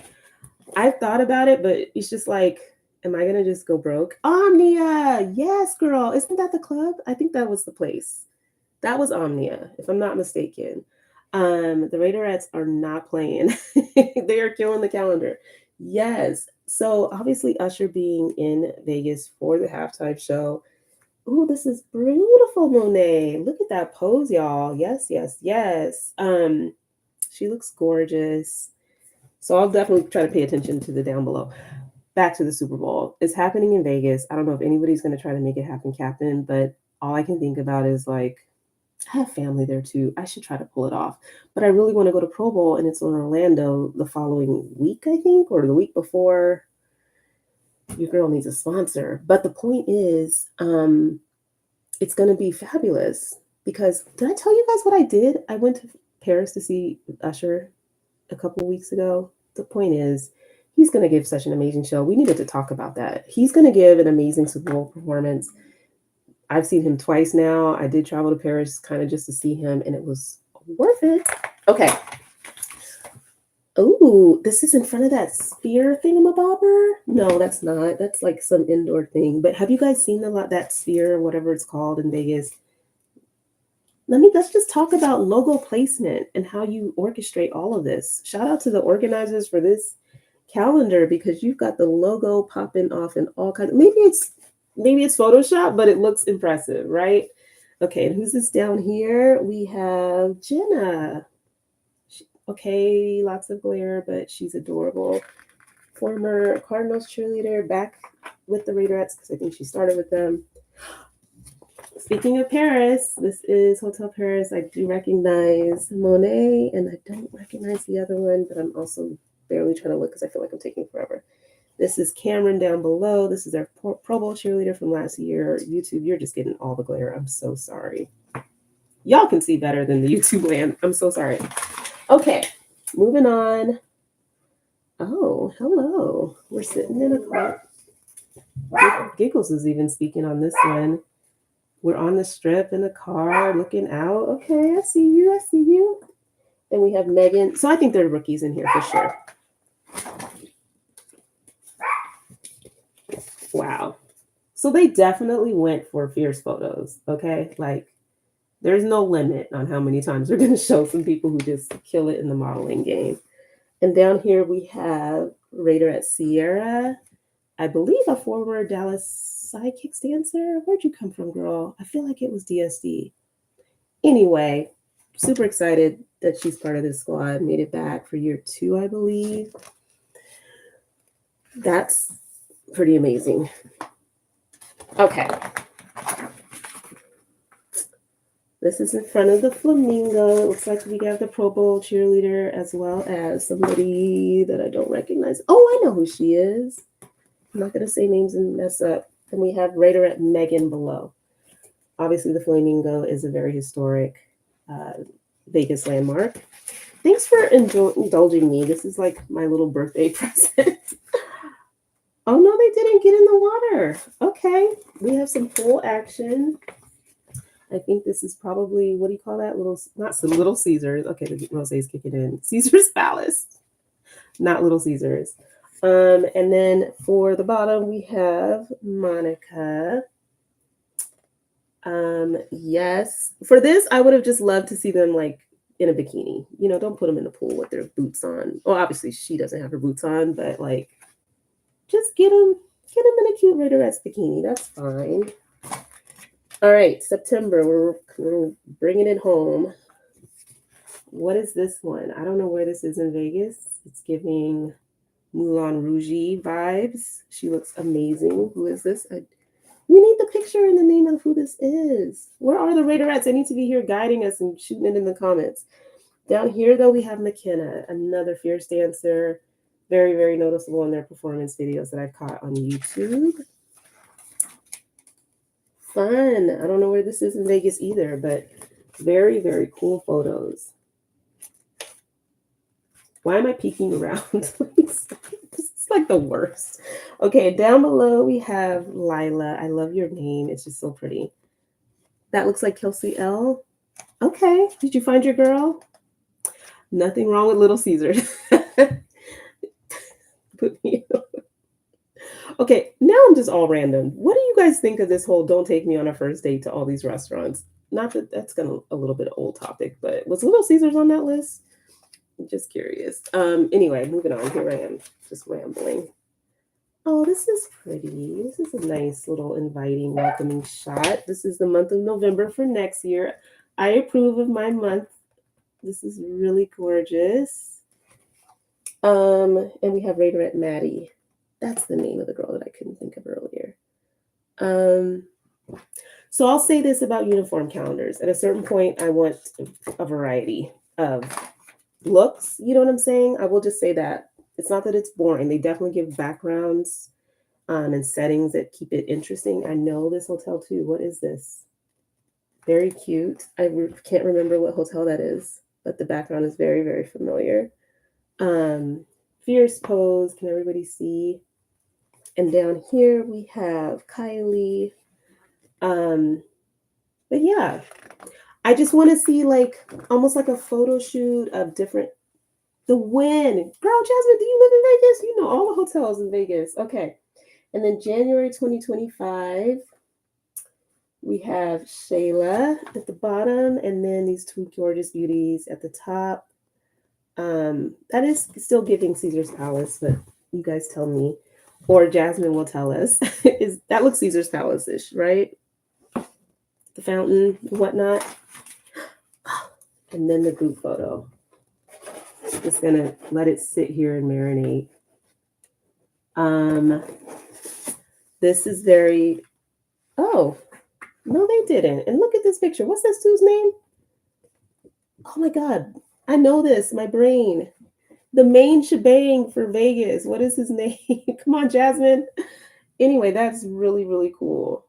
I've thought about it, but it's just like, am I going to just go broke? Omnia! Yes, girl. Isn't that the club? I think that was the place. That was Omnia, if I'm not mistaken. The Raiderettes are not playing. They are killing the calendar. Yes. So obviously Usher being in Vegas for the halftime show. Ooh, this is beautiful, Monet. Look at that pose, y'all. Yes, yes, yes. She looks gorgeous. So I'll definitely try to pay attention to the down below. Back to the Super Bowl. It's happening in Vegas. I don't know if anybody's going to try to make it happen, Captain, but all I can think about is like, I have family there too. I should try to pull it off. But I really want to go to Pro Bowl, and it's in Orlando the following week, I think, or the week before. Your girl needs a sponsor. But the point is, it's going to be fabulous. Because did I tell you guys what I did? I went to Paris to see Usher a couple weeks ago. The point is, he's going to give such an amazing show. We needed to talk about that. He's going to give an amazing Super Bowl performance. I've seen him twice now. I did travel to Paris kind of just to see him, and it was worth it. Okay. Oh, this is in front of that sphere thingamabobber? No, that's not. That's like some indoor thing. But have you guys seen that sphere, whatever it's called in Vegas? Let's just talk about logo placement and how you orchestrate all of this. Shout out to the organizers for this calendar because you've got the logo popping off in all kinds. Maybe it's Photoshop, but it looks impressive, right? Okay, and who's this down here? We have Jenna. Okay, lots of glare, but she's adorable. Former Cardinals cheerleader, back with the Raiderettes because I think she started with them. Speaking of Paris, this is Hotel Paris. I do recognize Monet, and I don't recognize the other one, but I'm also barely trying to look because I feel like I'm taking forever. This is Cameron down below. This is their Pro Bowl cheerleader from last year. YouTube, you're just getting all the glare. I'm so sorry. Y'all can see better than the YouTube land. I'm so sorry. Okay, moving on. Oh, hello. We're sitting in a car. Giggles is even speaking on this one. We're on the strip in the car looking out. Okay, I see you. I see you. And we have Megan. So I think there are rookies in here for sure. Wow. So they definitely went for fierce photos. Okay. Like there's no limit on how many times we're going to show some people who just kill it in the modeling game. And down here we have Raiderette Sierra, I believe a former Dallas Sidekicks dancer. Where'd you come from, girl? I feel like it was DSD. Anyway, super excited that she's part of this squad. Made it back for year 2, I believe. That's pretty amazing. Okay. This is in front of the Flamingo. It looks like we have the Pro Bowl cheerleader as well as somebody that I don't recognize. Oh, I know who she is. I'm not going to say names and mess up. And we have Raiderette Megan below. Obviously, the Flamingo is a very historic Vegas landmark. Thanks for indulging me. This is like my little birthday present. Oh, no, they didn't get in the water. Okay. We have some pool action. I think this is probably, what do you call that? Little Caesars. Okay, the Rosé's kicking in. Caesar's Palace, not Little Caesars. And then for the bottom, we have Monica. Yes. For this, I would have just loved to see them like in a bikini. You know, don't put them in the pool with their boots on. Well, obviously she doesn't have her boots on, but like, just get them in a cute Raiderette's bikini. That's fine. All right, September, we're bringing it home. What is this one? I don't know where this is in Vegas. It's giving Moulin Rouge vibes. She looks amazing. Who is this? We need the picture and the name of who this is. Where are the Raiderettes? They need to be here guiding us and shooting it in the comments. Down here, though, we have McKenna, another fierce dancer. Very, very noticeable in their performance videos that I've caught on YouTube. Fun. I don't know where this is in Vegas either, but very, very cool photos. Why am I peeking around? This is like the worst. Okay, down below we have Lila. I love your name. It's just so pretty. That looks like Kelsey L. Okay, did you find your girl? Nothing wrong with Little Caesars. Put me on. Okay, now I'm just all random. What do you guys think of this whole don't take me on a first date to all these restaurants? Not that that's gonna a little bit old topic, but was Little Caesars on that list? I'm just curious. Anyway, moving on. Here I am, just rambling. Oh, this is pretty. This is a nice little inviting, welcoming shot. This is the month of November for next year. I approve of my month. This is really gorgeous. And we have Raiderette Maddie. That's the name of the girl that I couldn't think of earlier. So I'll say this about uniform calendars. At a certain point, I want a variety of looks. You know what I'm saying? I will just say that. It's not that it's boring. They definitely give backgrounds and settings that keep it interesting. I know this hotel too. What is this? Very cute. I can't remember what hotel that is, but the background is very, very familiar. Fierce pose. Can everybody see? And down here we have Kylie. But yeah, I just want to see like almost like a photo shoot of different. The Wynn. Girl, Jasmine, do you live in Vegas? You know all the hotels in Vegas. Okay. And then January 2025, we have Shayla at the bottom, and then these two gorgeous beauties at the top. That is still giving Caesar's Palace, but you guys tell me. Or Jasmine will tell us. That looks Caesar's Palace-ish, right? The fountain and whatnot. And then the group photo. Just gonna let it sit here and marinate. This is very, oh, no, they didn't. And look at this picture. What's this dude's name? Oh my God, I know this, my brain. The main shebang for Vegas. What is his name? Come on, Jasmine. Anyway, that's really, really cool.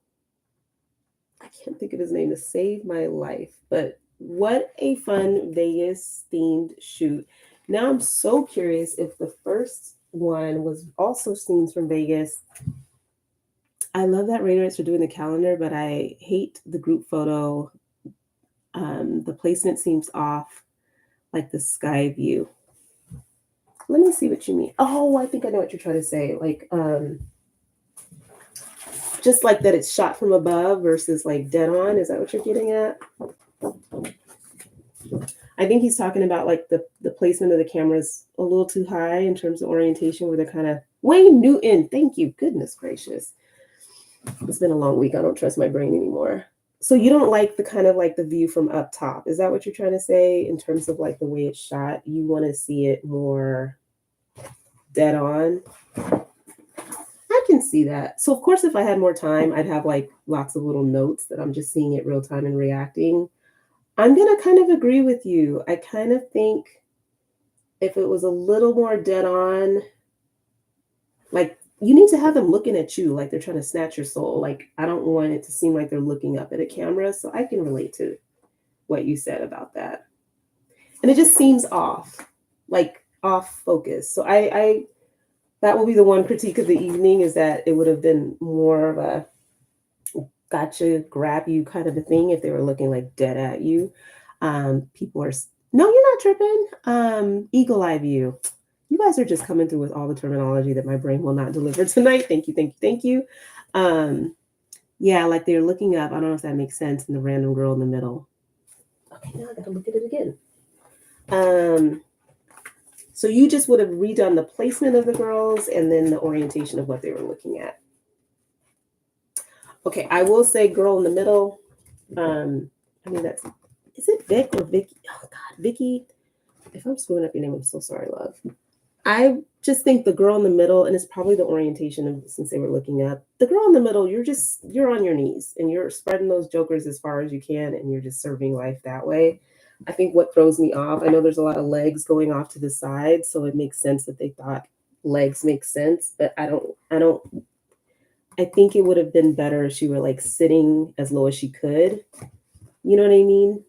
I can't think of his name to save my life, but what a fun Vegas themed shoot. Now I'm so curious if the first one was also scenes from Vegas. I love that Raiderettes are doing the calendar, but I hate the group photo. The placement seems off, like the sky view. Let me see what you mean. Oh, I think I know what you're trying to say. Like, just like that it's shot from above versus like dead on. Is that what you're getting at? I think he's talking about like the placement of the cameras a little too high in terms of orientation, where they're kind of Wayne Newton. Thank you, goodness gracious. It's been a long week. I don't trust my brain anymore. So you don't like the kind of like the view from up top. Is that what you're trying to say in terms of like the way it's shot? You want to see it more dead on? I can see that. So of course, if I had more time, I'd have like lots of little notes that I'm just seeing it real time and reacting. I'm gonna kind of agree with you. I kind of think if it was a little more dead on, like you need to have them looking at you like they're trying to snatch your soul. Like I don't want it to seem like they're looking up at a camera. So I can relate to what you said about that. And it just seems off, like off focus. So I that will be the one critique of the evening, is that it would have been more of a gotcha, grab you kind of a thing if they were looking like dead at you. People are no, you're not tripping. Eagle eye view. You guys are just coming through with all the terminology that my brain will not deliver tonight. Thank you, thank you, thank you. Yeah, like they're looking up. I don't know if that makes sense. And the random girl in the middle. Okay, now I gotta look at it again. So you just would have redone the placement of the girls and then the orientation of what they were looking at. Okay, I will say girl in the middle. I mean, that's, is it Vic or Vicky? Oh God, Vicky. If I'm screwing up your name, I'm so sorry, love. I just think the girl in the middle, and it's probably the orientation of since they were looking up, the girl in the middle, you're on your knees and you're spreading those jokers as far as you can, and you're just serving life that way. I think what throws me off, I know there's a lot of legs going off to the side, so it makes sense that they thought legs make sense, but I think it would have been better if she were like sitting as low as she could. You know what I mean?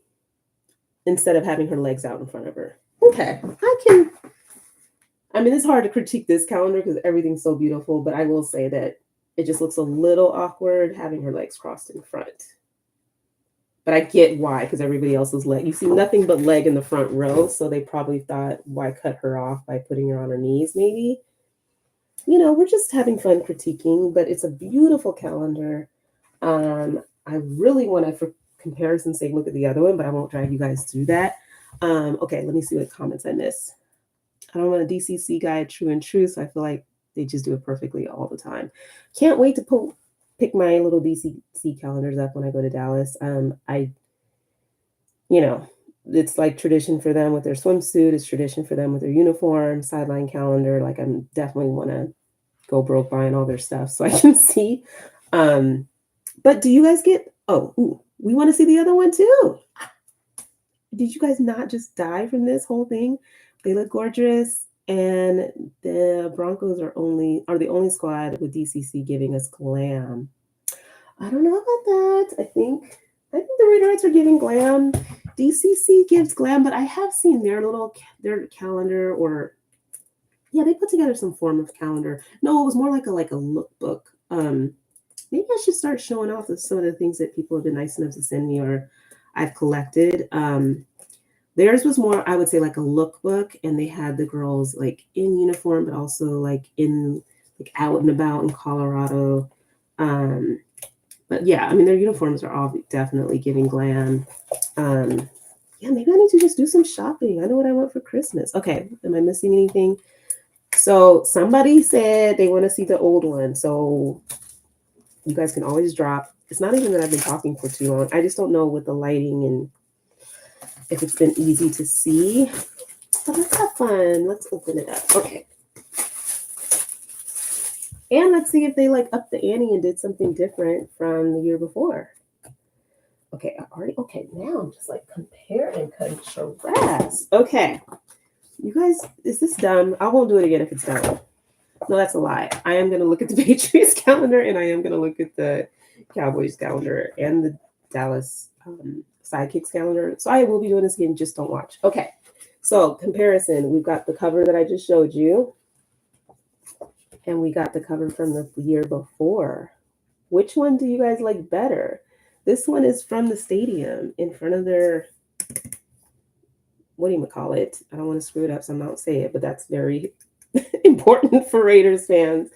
Instead of having her legs out in front of her. Okay, I mean, it's hard to critique this calendar because everything's so beautiful, but I will say that it just looks a little awkward having her legs crossed in front. But I get why, because everybody else's leg, you see nothing but leg in the front row, so they probably thought, why cut her off by putting her on her knees, maybe? You know, we're just having fun critiquing, but it's a beautiful calendar. I really want to, for comparison's sake, look at the other one, but I won't drag you guys through that. Okay, let me see what comments I missed. I don't want a DCC guide, True and True, so I feel like they just do it perfectly all the time. Can't wait to pick my little DCC calendars up when I go to Dallas. You know, it's like tradition for them with their swimsuit. It's tradition for them with their uniform, sideline calendar. Like I'm definitely want to go broke buying all their stuff so I can see. But do you guys get? Oh, ooh, we want to see the other one too. Did you guys not just die from this whole thing? They look gorgeous, and the Broncos are the only squad with DCC giving us glam. I don't know about that. I think the Raiderettes are giving glam. DCC gives glam, but I have seen their calendar, or yeah, they put together some form of calendar. No, it was more like a lookbook. Maybe I should start showing off some of the things that people have been nice enough to send me or I've collected. Theirs was more, I would say, like a lookbook, and they had the girls like in uniform, but also like in like out and about in Colorado. But yeah, I mean, their uniforms are all definitely giving glam. Yeah, maybe I need to just do some shopping. I know what I want for Christmas. Okay, am I missing anything? So somebody said they want to see the old one. So you guys can always drop. It's not even that I've been talking for too long. I just don't know with the lighting and if it's been easy to see. But let's have fun. Let's open it up. Okay. And let's see if they like upped the ante and did something different from the year before. Okay, okay, now I'm just like compare and contrast. Okay. You guys, is this dumb? I won't do it again if it's dumb. No, that's a lie. I am going to look at the Patriots calendar, and I am going to look at the Cowboys calendar and the Dallas Sidekicks calendar. So I will be doing this again. Just don't watch. Okay. So comparison, we've got the cover that I just showed you, and we got the cover from the year before. Which one do you guys like better? This one is from the stadium in front of their, what do you call it? I don't want to screw it up, so I'm not say it, but that's very important for Raiders fans.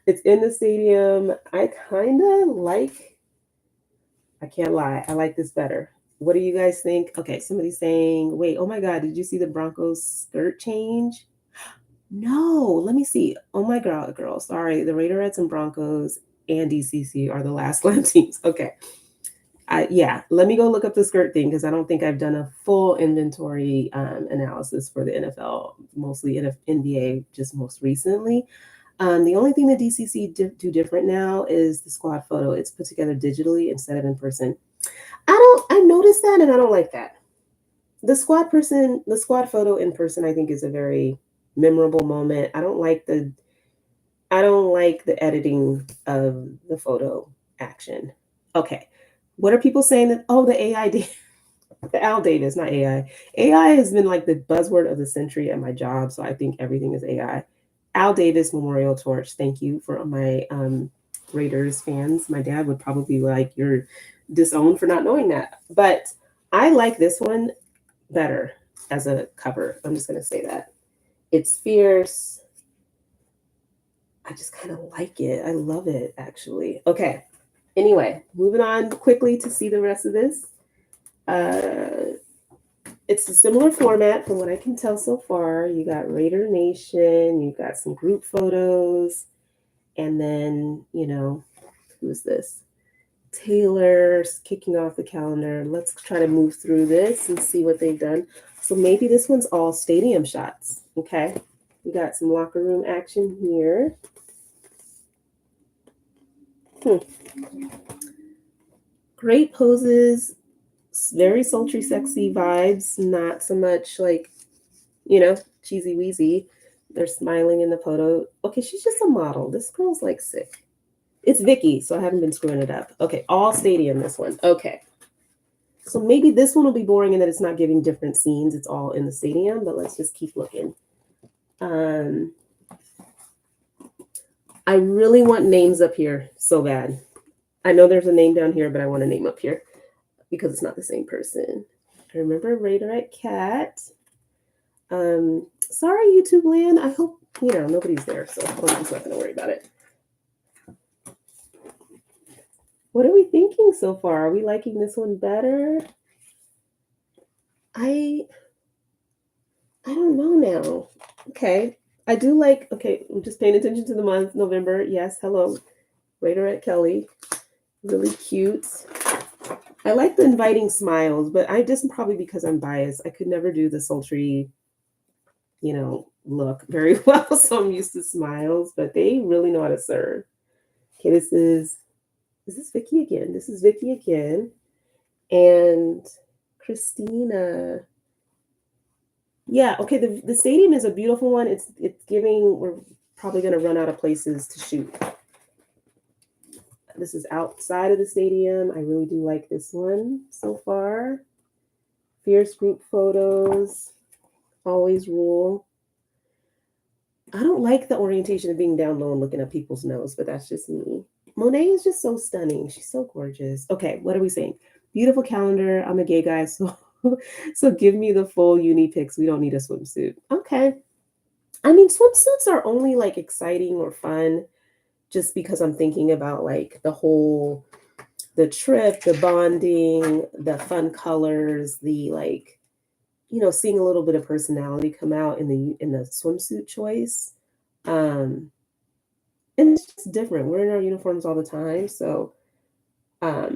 It's in the stadium. I kind of like, I can't lie, I like this better. What do you guys think? Okay, somebody's saying, wait, oh my God, did you see the Broncos skirt change? No, let me see. Oh my God, girl, sorry. The Raiderettes and Broncos and DCC are the last Slam teams. Okay. Yeah, let me go look up the skirt thing because I don't think I've done a full inventory analysis for the NFL, mostly in NBA, just most recently. The only thing the DCC do different now is the squad photo. It's put together digitally instead of in person. I noticed that and I don't like that. The squad photo in person, I think is a very memorable moment. I don't like the editing of the photo action. Okay. What are people saying that, oh, the AI, the Al Davis, not AI. AI has been like the buzzword of the century at my job. So I think everything is AI. Al Davis Memorial Torch. Thank you for my Raiders fans. My dad would probably be like, you're disowned for not knowing that. But I like this one better as a cover. I'm just going to say that. It's fierce. I just kind of like it. I love it, actually. Okay. Anyway, moving on quickly to see the rest of this. It's a similar format from what I can tell so far. You got Raider Nation, you got some group photos, and then, who's this? Taylor's kicking off the calendar. Let's try to move through this and see what they've done. So maybe this one's all stadium shots. Okay. We got some locker room action here. Great poses, very sultry, sexy vibes, not so much like, cheesy weezy. They're smiling in the photo. Okay, she's just a model. This girl's like sick. It's Vicky, so I haven't been screwing it up. Okay, all stadium, this one. Okay. So maybe this one will be boring in that it's not giving different scenes. It's all in the stadium, but let's just keep looking. I really want names up here so bad. I know there's a name down here, but I want a name up here because it's not the same person. I remember Raiderette Cat. Sorry, YouTube land. I hope, nobody's there, so I'm just not going to worry about it. What are we thinking so far? Are we liking this one better? I don't know now. Okay. I do like, okay, I'm just paying attention to the month, November. Yes, hello. Raiderette Kelly. Really cute. I like the inviting smiles, but I just probably because I'm biased. I could never do the sultry, look very well. So I'm used to smiles, but they really know how to serve. Okay, this is Vicky again. This is Vicky again. And Christina. Yeah, okay, the stadium is a beautiful one. It's giving, we're probably gonna run out of places to shoot. This is outside of the stadium. I really do like this one so far. Fierce group photos, always rule. I don't like the orientation of being down low and looking at people's nose, but that's just me. Monet is just so stunning. She's so gorgeous. Okay, what are we saying? Beautiful calendar. I'm a gay guy, so so give me the full uni pics. We don't need a swimsuit. Okay. I mean, swimsuits are only like exciting or fun just because I'm thinking about like the trip, the bonding, the fun colors, the like, seeing a little bit of personality come out in the swimsuit choice. And it's just different. We're in our uniforms all the time, so I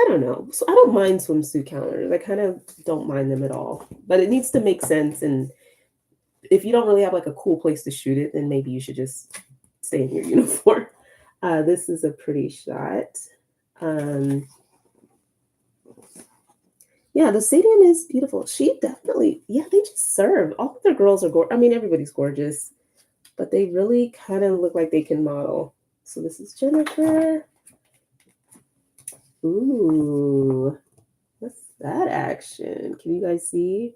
don't know. So I don't mind swimsuit calendars. I kind of don't mind them at all. But it needs to make sense. And if you don't really have like a cool place to shoot it, then maybe you should just stay in your uniform. This is a pretty shot. Yeah, the stadium is beautiful. She definitely, they just serve. All of their girls are gorgeous. I mean, everybody's gorgeous, but they really kind of look like they can model. So this is Jennifer. Ooh, what's that action? Can you guys see?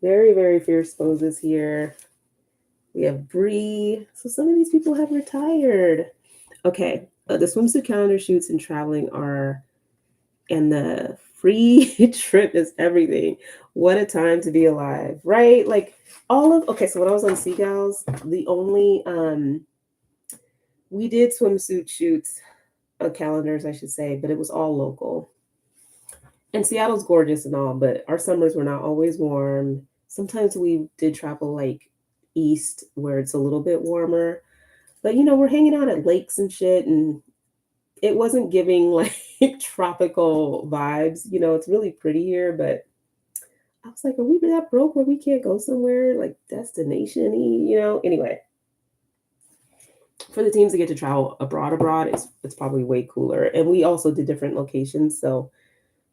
Very, very fierce poses here. We have Bree. So some of these people have retired. Okay, the swimsuit calendar shoots and traveling and the free trip is everything. What a time to be alive, right? Like okay, so when I was on Seagulls, the only, we did swimsuit shoots, calendars, I should say, but it was all local. And Seattle's gorgeous and all, but our summers were not always warm. Sometimes we did travel like east where it's a little bit warmer. But we're hanging out at lakes and shit, and it wasn't giving like tropical vibes. It's really pretty here, but I was like, are we that broke where we can't go somewhere like destination-y? Anyway, for the teams to get to travel abroad, it's probably way cooler. And we also did different locations. So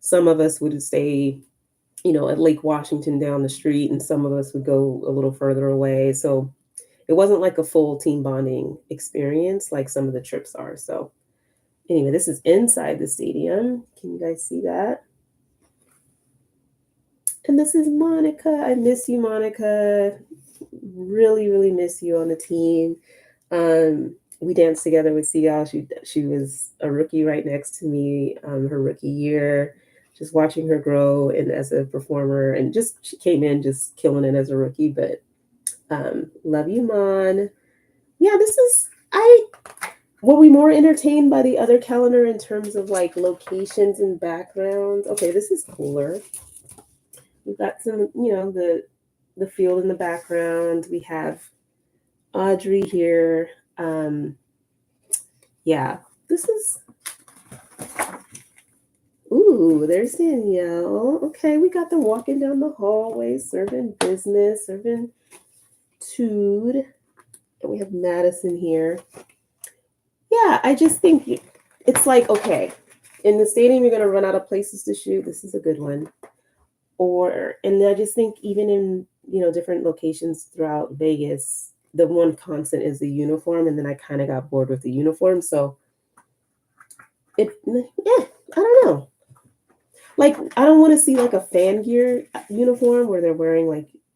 some of us would stay, at Lake Washington down the street, and some of us would go a little further away. So it wasn't like a full team bonding experience like some of the trips are. So anyway, this is inside the stadium. Can you guys see that? And this is Monica. I miss you, Monica. Really, really miss you on the team. We danced together with Seagal. She was a rookie right next to me, her rookie year. Just watching her grow and as a performer, and just she came in just killing it as a rookie. But love you, Mon. Yeah, this is I. Were we more entertained by the other calendar in terms of like locations and backgrounds? Okay, this is cooler. We've got some, the field in the background. We have Audrey here. Yeah, this is. Ooh, there's Danielle. Okay, we got them walking down the hallway, serving business, serving food. And we have Madison here. Yeah, I just think it's like, okay, in the stadium, you're going to run out of places to shoot. This is a good one. And I just think even in, different locations throughout Vegas, the one constant is the uniform. And then I kind of got bored with the uniform. So yeah, I don't know. Like, I don't want to see like a fan gear uniform where they're wearing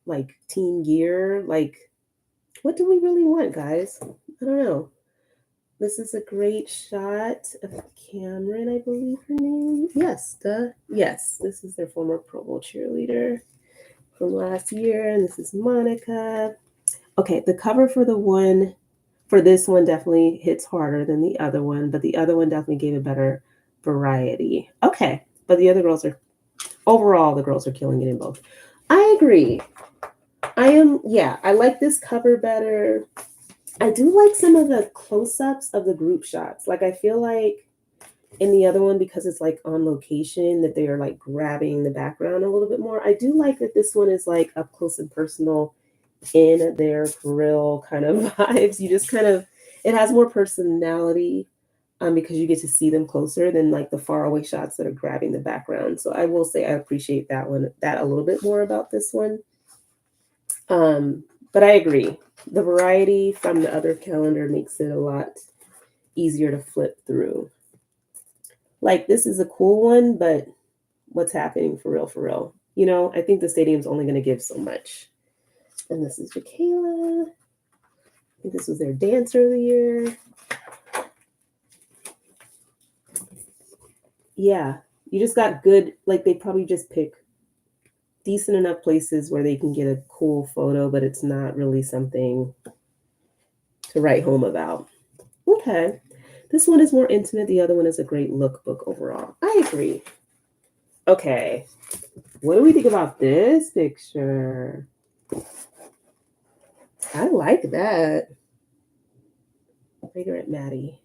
like team gear. Like, what do we really want, guys? I don't know. This is a great shot of Cameron, I believe her name. Yes, yes. This is their former Pro Bowl cheerleader from last year, and this is Monica. Okay, the cover for this one definitely hits harder than the other one, but the other one definitely gave a better variety. Okay, but the other girls overall, the girls are killing it in both. I agree. I like this cover better. I do like some of the close-ups of the group shots. Like, I feel like in the other one, because it's like on location, that they are like grabbing the background a little bit more. I do like that this one is like up close and personal in their grill kind of vibes. You just it has more personality because you get to see them closer than like the faraway shots that are grabbing the background. So I will say I appreciate that a little bit more about this one. But I agree. The variety from the other calendar makes it a lot easier to flip through. Like, this is a cool one, but what's happening for real, for real? I think the stadium's only going to give so much. And this is Jaquela. I think this was their dancer of the year. Yeah, you just got good, like they probably just pick decent enough places where they can get a cool photo, but it's not really something to write home about. Okay. This one is more intimate. The other one is a great lookbook overall. I agree. Okay. What do we think about this picture? I like that. Later at Maddie.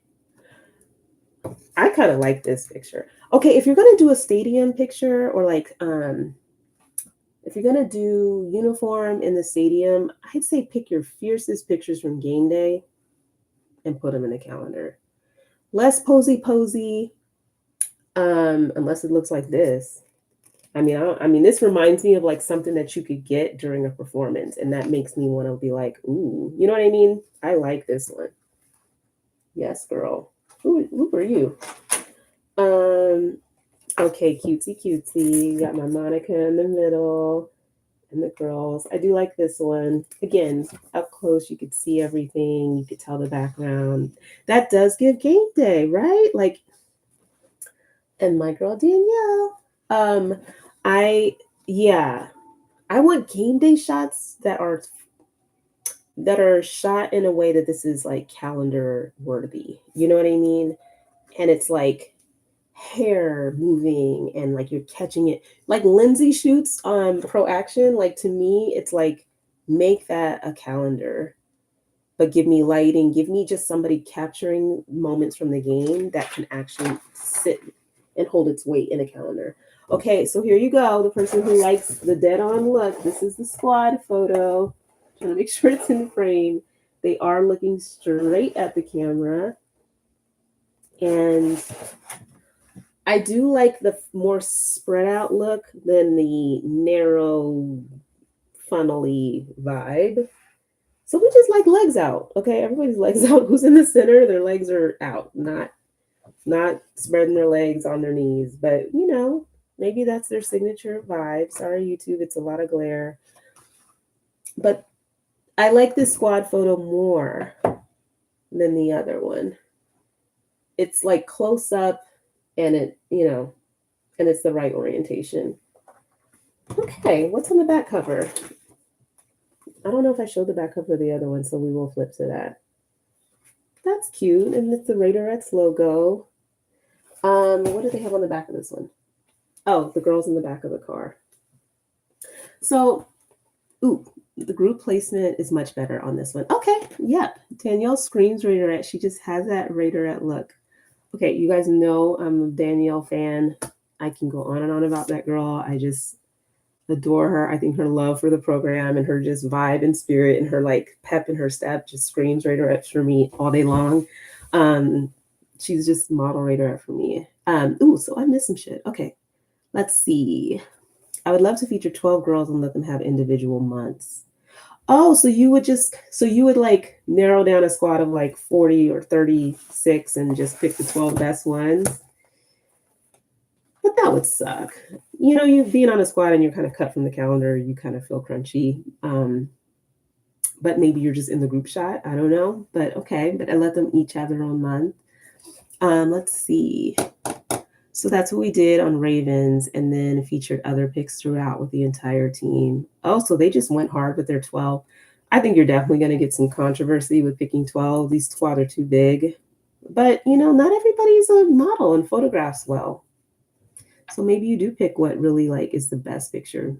I kind of like this picture. Okay, if you're gonna do a stadium picture or like if you're gonna do uniform in the stadium, I'd say pick your fiercest pictures from game day and put them in the calendar. Less posy, unless it looks like this. I mean, this reminds me of like something that you could get during a performance, and that makes me want to be like, ooh, you know what I mean? I like this one. Yes, girl. Who are you? Okay, cutesy. Got my Monica in the middle, and the girls. I do like this one. Again, up close, you could see everything. You could tell the background. That does give game day, right? Like, and my girl Danielle. I want game day shots that are shot in a way that this is like calendar worthy. You know what I mean? And it's like hair moving and like you're catching it. Like Lindsay shoots on Pro Action, like to me, it's like make that a calendar, but give me lighting, give me just somebody capturing moments from the game that can actually sit and hold its weight in a calendar. Okay, so here you go. The person who likes the dead on look, this is the squad photo. Trying to make sure it's in the frame. They are looking straight at the camera. And I do like the more spread out look than the narrow, funnely vibe. So we just like legs out. Okay, everybody's legs out. Who's in the center? Their legs are out, not spreading their legs on their knees. But you know, maybe that's their signature vibe. Sorry, YouTube, it's a lot of glare. But I like this squad photo more than the other one. It's like close up and it, you know, and it's the right orientation. Okay, what's on the back cover? I don't know if I showed the back cover of the other one, so we will flip to that. That's cute, and it's the Raiderettes logo. What do they have on the back of this one? Oh, the girls in the back of the car. So, ooh, the group placement is much better on this one. Okay, yep. Danielle screams Raiderette. She just has that Raiderette look. Okay, you guys know I'm a Danielle fan. I can go on and on about that girl. I just adore her. I think her love for the program and her just vibe and spirit and her like pep in her step just screams Raiderette for me all day long. She's just model Raiderette for me. Ooh, so I missed some shit. Okay, let's see. I would love to feature 12 girls and let them have individual months. Oh, so you would like narrow down a squad of like 40 or 36 and just pick the 12 best ones? But that would suck. You know, you being on a squad and you're kind of cut from the calendar, you kind of feel crunchy. But maybe you're just in the group shot. I don't know. But okay. But I let them each have their own month. Let's see. So that's what we did on Ravens, and then featured other picks throughout with the entire team. Oh, so they just went hard with their 12. I think you're definitely going to get some controversy with picking 12. These 12 are too big. But, you know, not everybody's a model and photographs well. So maybe you do pick what really like is the best picture.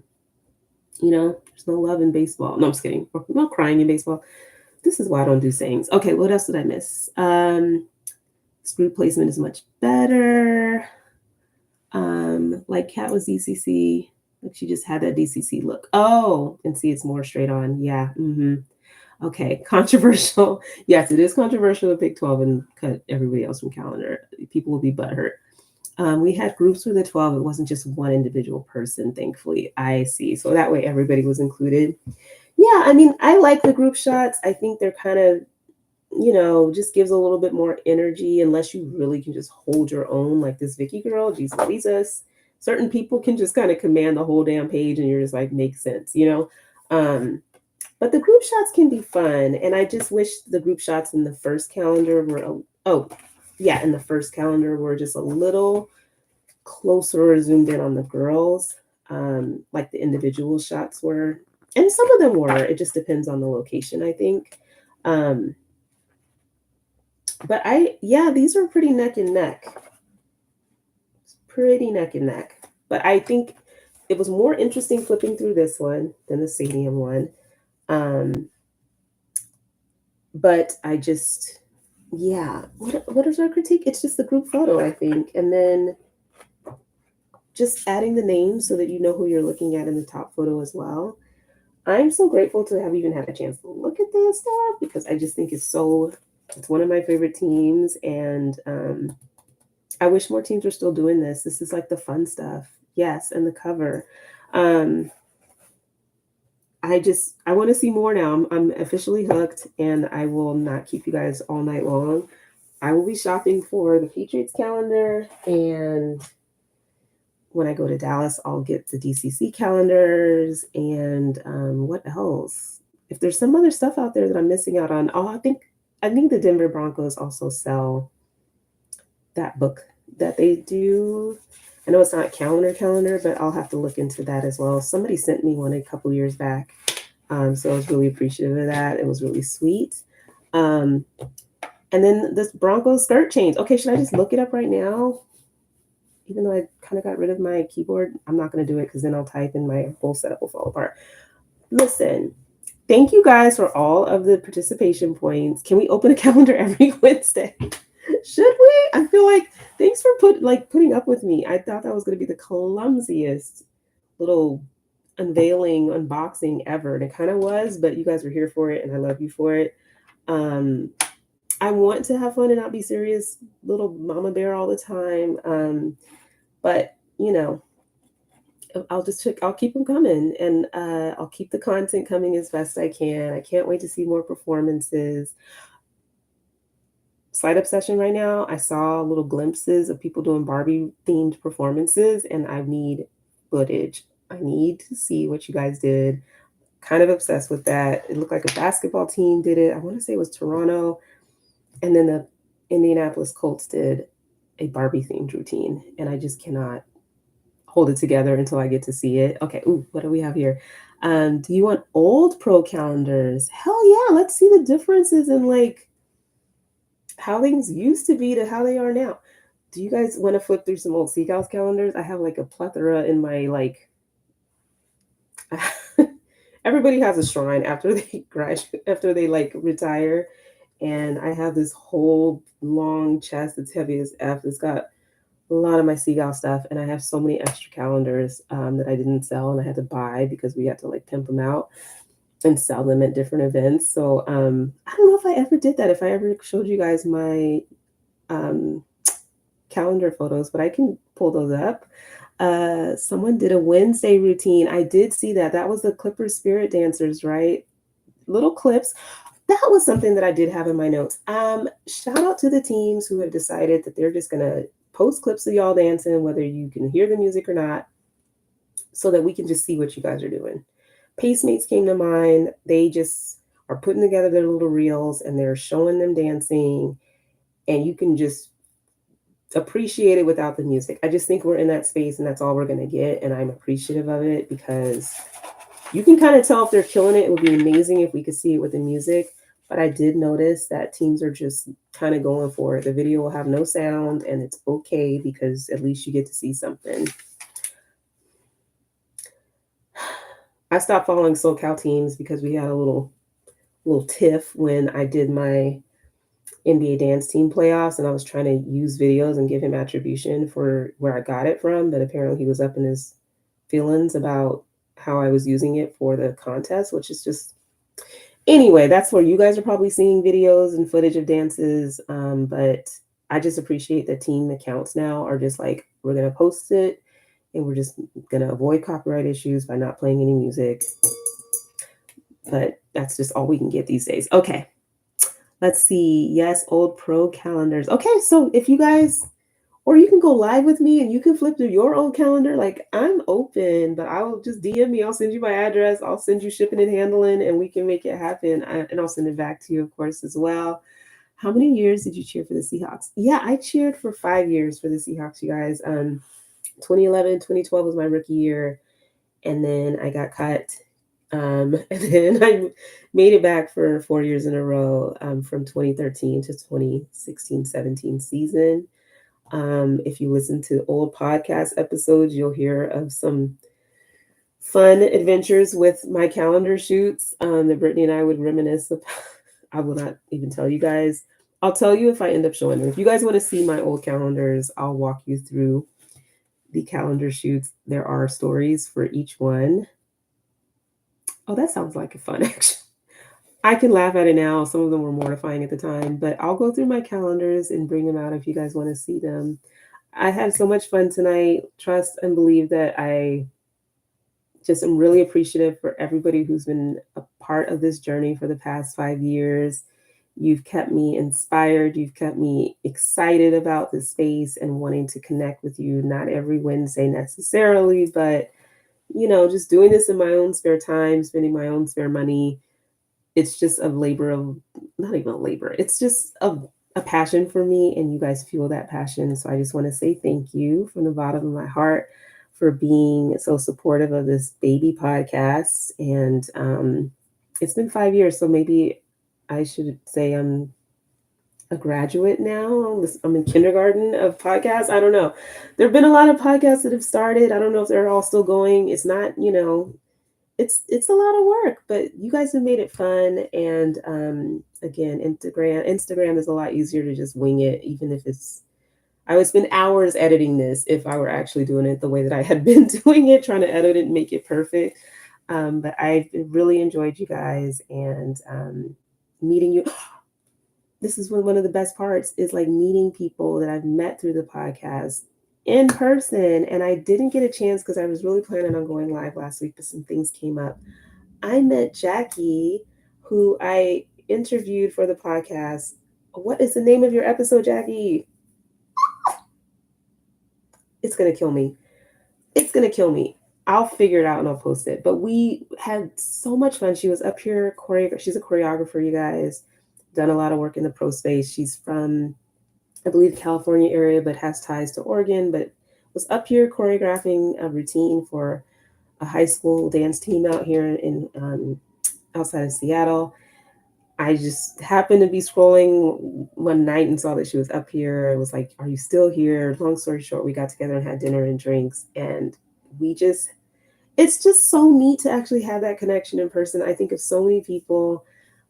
You know, there's no love in baseball. No, I'm just kidding. No crying in baseball. This is why I don't do sayings. Okay, what else did I miss? This group placement is much better. Like Kat was DCC, like she just had that DCC look. Oh, and see, it's more straight on. Yeah. Okay, controversial. Yes, it is controversial to pick 12 and cut everybody else from calendar. People will be butthurt. We had groups with the 12. It wasn't just one individual person, thankfully. I see. So that way everybody was included. Yeah, I mean, I like the group shots. I think they're kind of, you know, just gives a little bit more energy unless you really can just hold your own, like this Vicky girl, Jesus. Certain people can just kind of command the whole damn page and you're just like, makes sense, you know? But the group shots can be fun. And I just wish the group shots in the first calendar were, in the first calendar were just a little closer zoomed in on the girls, like the individual shots were. And some of them were. It just depends on the location, I think. But these are pretty neck and neck. Pretty neck and neck. But I think it was more interesting flipping through this one than the stadium one. But I just, what is our critique? It's just the group photo, I think. And then just adding the names so that you know who you're looking at in the top photo as well. I'm so grateful to have even had a chance to look at this stuff because I just think it's one of my favorite teams. And I wish more teams were still doing this. This is like the fun stuff. Yes, and the cover. I want to see more now. I'm officially hooked, and I will not keep you guys all night long. I will be shopping for the Patriots calendar, and when I go to Dallas, I'll get the DCC calendars, and what else? If there's some other stuff out there that I'm missing out on, I think the Denver Broncos also sell that book that they do. I know it's not calendar, but I'll have to look into that as well. Somebody sent me one a couple years back. So I was really appreciative of that. It was really sweet. And then this Broncos skirt change. Okay, should I just look it up right now? even though I kind of got rid of my keyboard, I'm not going to do it because then I'll type and my whole setup will fall apart. Listen, thank you guys for all of the participation points. Can we open a calendar every Wednesday? Should we? I feel like thanks for putting up with me. I thought that was going to be the clumsiest little unboxing ever, and it kind of was, but you guys were here for it, and I love you for it. I want to have fun and not be serious little mama bear all the time. But I'll keep them coming, and I'll keep the content coming as best I can. I can't wait to see more performances. Slide Up session right now, I saw little glimpses of people doing Barbie themed performances, and I need footage. I need to see what you guys did. Kind of obsessed with that. It looked like a basketball team did it. I want to say it was Toronto. And then the Indianapolis Colts did a Barbie themed routine. And I just cannot hold it together until I get to see it. Okay, ooh, what do we have here? Do you want old pro calendars? Hell yeah, let's see the differences in like how things used to be to how they are now. Do you guys want to flip through some old Seagulls calendars? I have like a plethora in my like everybody has a shrine after they graduate, after they like retire. And I have this whole long chest that's heavy as F. It's got a lot of my Seagull stuff, and I have so many extra calendars that I didn't sell and I had to buy because we had to like pimp them out and sell them at different events. So I don't know if I ever did that, if I ever showed you guys my calendar photos, but I can pull those up. Someone did a Wednesday routine. I did see that. That was the Clipper Spirit Dancers, right? Little clips. That was something that I did have in my notes. Shout out to the teams who have decided that they're just gonna post clips of y'all dancing, whether you can hear the music or not, so that we can just see what you guys are doing. Pacemates came to mind. They just are putting together their little reels and they're showing them dancing, and you can just appreciate it without the music. I just think we're in that space and that's all we're gonna get, and I'm appreciative of it because you can kind of tell if they're killing it. It would be amazing if we could see it with the music. But I did notice that teams are just kind of going for it. The video will have no sound, and it's okay because at least you get to see something. I stopped following SoCal teams because we had a little tiff when I did my NBA dance team playoffs, and I was trying to use videos and give him attribution for where I got it from, but apparently he was up in his feelings about how I was using it for the contest, which is just anyway, that's where you guys are probably seeing videos and footage of dances. But I just appreciate that team accounts now are just like, we're going to post it and we're just going to avoid copyright issues by not playing any music. But that's just all we can get these days. Okay. Let's see. Yes, old pro calendars. Okay. So if you guys, or you can go live with me and you can flip through your old calendar. Like, I'm open, but I'll just DM me. I'll send you my address. I'll send you shipping and handling, and we can make it happen. And I'll send it back to you, of course, as well. How many years did you cheer for the Seahawks? Yeah, I cheered for 5 years for the Seahawks, you guys. 2011, 2012 was my rookie year, and then I got cut. And then I made it back for 4 years in a row, from 2013 to 2016-17 season. If you listen to old podcast episodes, you'll hear of some fun adventures with my calendar shoots that Brittany and I would reminisce about. I will not even tell you guys. I'll tell you if I end up showing them. If you guys want to see my old calendars, I'll walk you through the calendar shoots. There are stories for each one. Oh, that sounds like a fun action. I can laugh at it now. Some of them were mortifying at the time, but I'll go through my calendars and bring them out if you guys want to see them. I had so much fun tonight. Trust and believe that I just am really appreciative for everybody who's been a part of this journey for the past 5 years. You've kept me inspired. You've kept me excited about the space and wanting to connect with you. Not every Wednesday necessarily, but just doing this in my own spare time, spending my own spare money. It's just a labor of, not even a labor. It's just a passion for me, and you guys fuel that passion. So I just want to say thank you from the bottom of my heart for being so supportive of this baby podcast. And it's been 5 years, so maybe I should say I'm a graduate now. I'm in kindergarten of podcasts. I don't know. There have been a lot of podcasts that have started. I don't know if they're all still going. It's not, it's a lot of work, but you guys have made it fun. And again, Instagram is a lot easier to just wing it, even if I would spend hours editing this if I were actually doing it the way that I had been doing it, trying to edit it and make it perfect. But I've really enjoyed you guys and meeting you. This is one of the best parts is like meeting people that I've met through the podcast in person. And I didn't get a chance because I was really planning on going live last week, but some things came up. I met Jackie, who I interviewed for the podcast. What is the name of your episode, Jackie? It's going to kill me. It's going to kill me. I'll figure it out and I'll post it. But we had so much fun. She was up here, she's a choreographer, you guys. Done a lot of work in the pro space. She's from, I believe, California area, but has ties to Oregon, but was up here choreographing a routine for a high school dance team out here in outside of Seattle. I just happened to be scrolling one night and saw that she was up here. It was like, are you still here? Long story short, we got together and had dinner and drinks. And we just, it's just so neat to actually have that connection in person. I think of so many people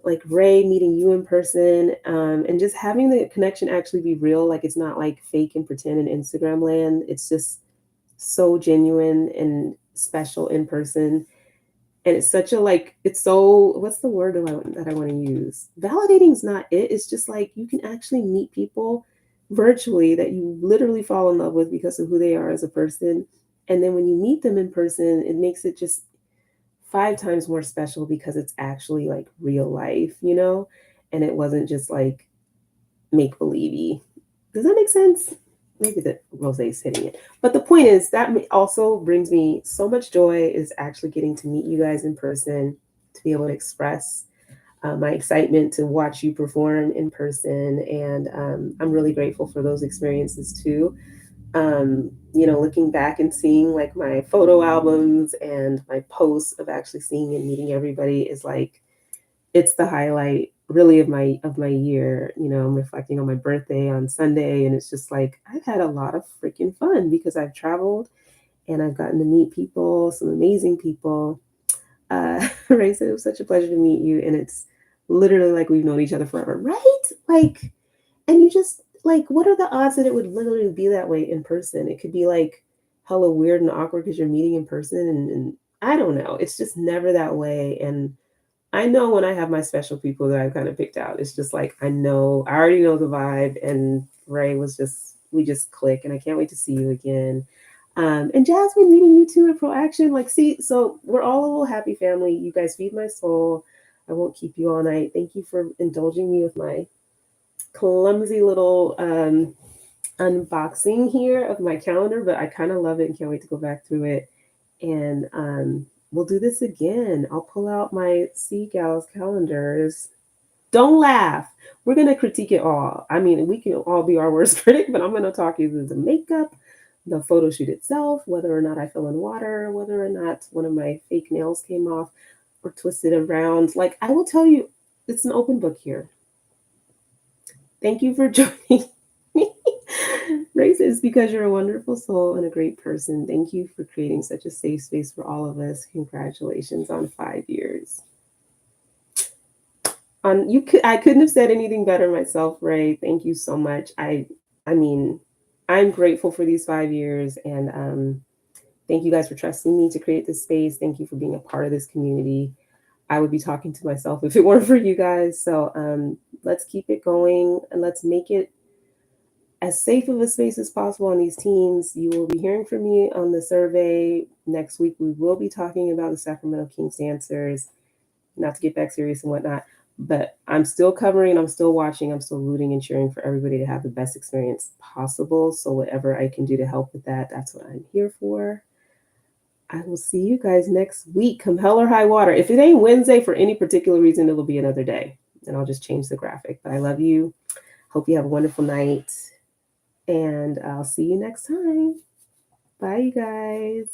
like Ray meeting you in person and just having the connection actually be real. Like it's not like fake and pretend in Instagram land. It's just so genuine and special in person. And it's such a like, it's so, what's the word that I want to use? Validating is not it. It's just like you can actually meet people virtually that you literally fall in love with because of who they are as a person. And then when you meet them in person, it makes it just 5 times more special because it's actually like real life. And it wasn't just like make believey. Does that make sense? Maybe the rose is hitting it. But the point is that also brings me so much joy is actually getting to meet you guys in person, to be able to express my excitement to watch you perform in person. And I'm really grateful for those experiences too. Looking back and seeing like my photo albums and my posts of actually seeing and meeting everybody is like it's the highlight really of my year. I'm reflecting on my birthday on Sunday, and it's just like I've had a lot of freaking fun because I've traveled and I've gotten to meet people, some amazing people. Ray said it was such a pleasure to meet you, and it's literally like we've known each other forever, right? Like, and you just like, what are the odds that it would literally be that way in person? It could be like hella weird and awkward because you're meeting in person, and I don't know. It's just never that way, and I know when I have my special people that I've kind of picked out, it's just like I already know the vibe, and Ray we just click, and I can't wait to see you again. And Jasmine, meeting you too at Pro Action, like, see, so we're all a little happy family. You guys feed my soul. I won't keep you all night. Thank you for indulging me with my clumsy little unboxing here of my calendar, but I kind of love it and can't wait to go back through it. And we'll do this again. I'll pull out my Seagals calendars. Don't laugh. We're going to critique it all. I mean, we can all be our worst critic, but I'm going to talk either the makeup, the photo shoot itself, whether or not I fell in water, whether or not one of my fake nails came off or twisted around. Like, I will tell you, it's an open book here. Thank you for joining me. Racist because you're a wonderful soul and a great person. Thank you for creating such a safe space for all of us. Congratulations on 5 years. I couldn't have said anything better myself, Ray. Thank you so much. I mean, I'm grateful for these 5 years, and thank you guys for trusting me to create this space. Thank you for being a part of this community. I would be talking to myself if it weren't for you guys. So let's keep it going and let's make it as safe of a space as possible on these teams. You will be hearing from me on the survey next week. We will be talking about the Sacramento Kings dancers, not to get back serious and whatnot, but I'm still covering, I'm still watching, I'm still rooting and cheering for everybody to have the best experience possible. So whatever I can do to help with that, that's what I'm here for. I will see you guys next week, come hell or high water. If it ain't Wednesday for any particular reason, it'll be another day, and I'll just change the graphic. But I love you. Hope you have a wonderful night. And I'll see you next time. Bye, you guys.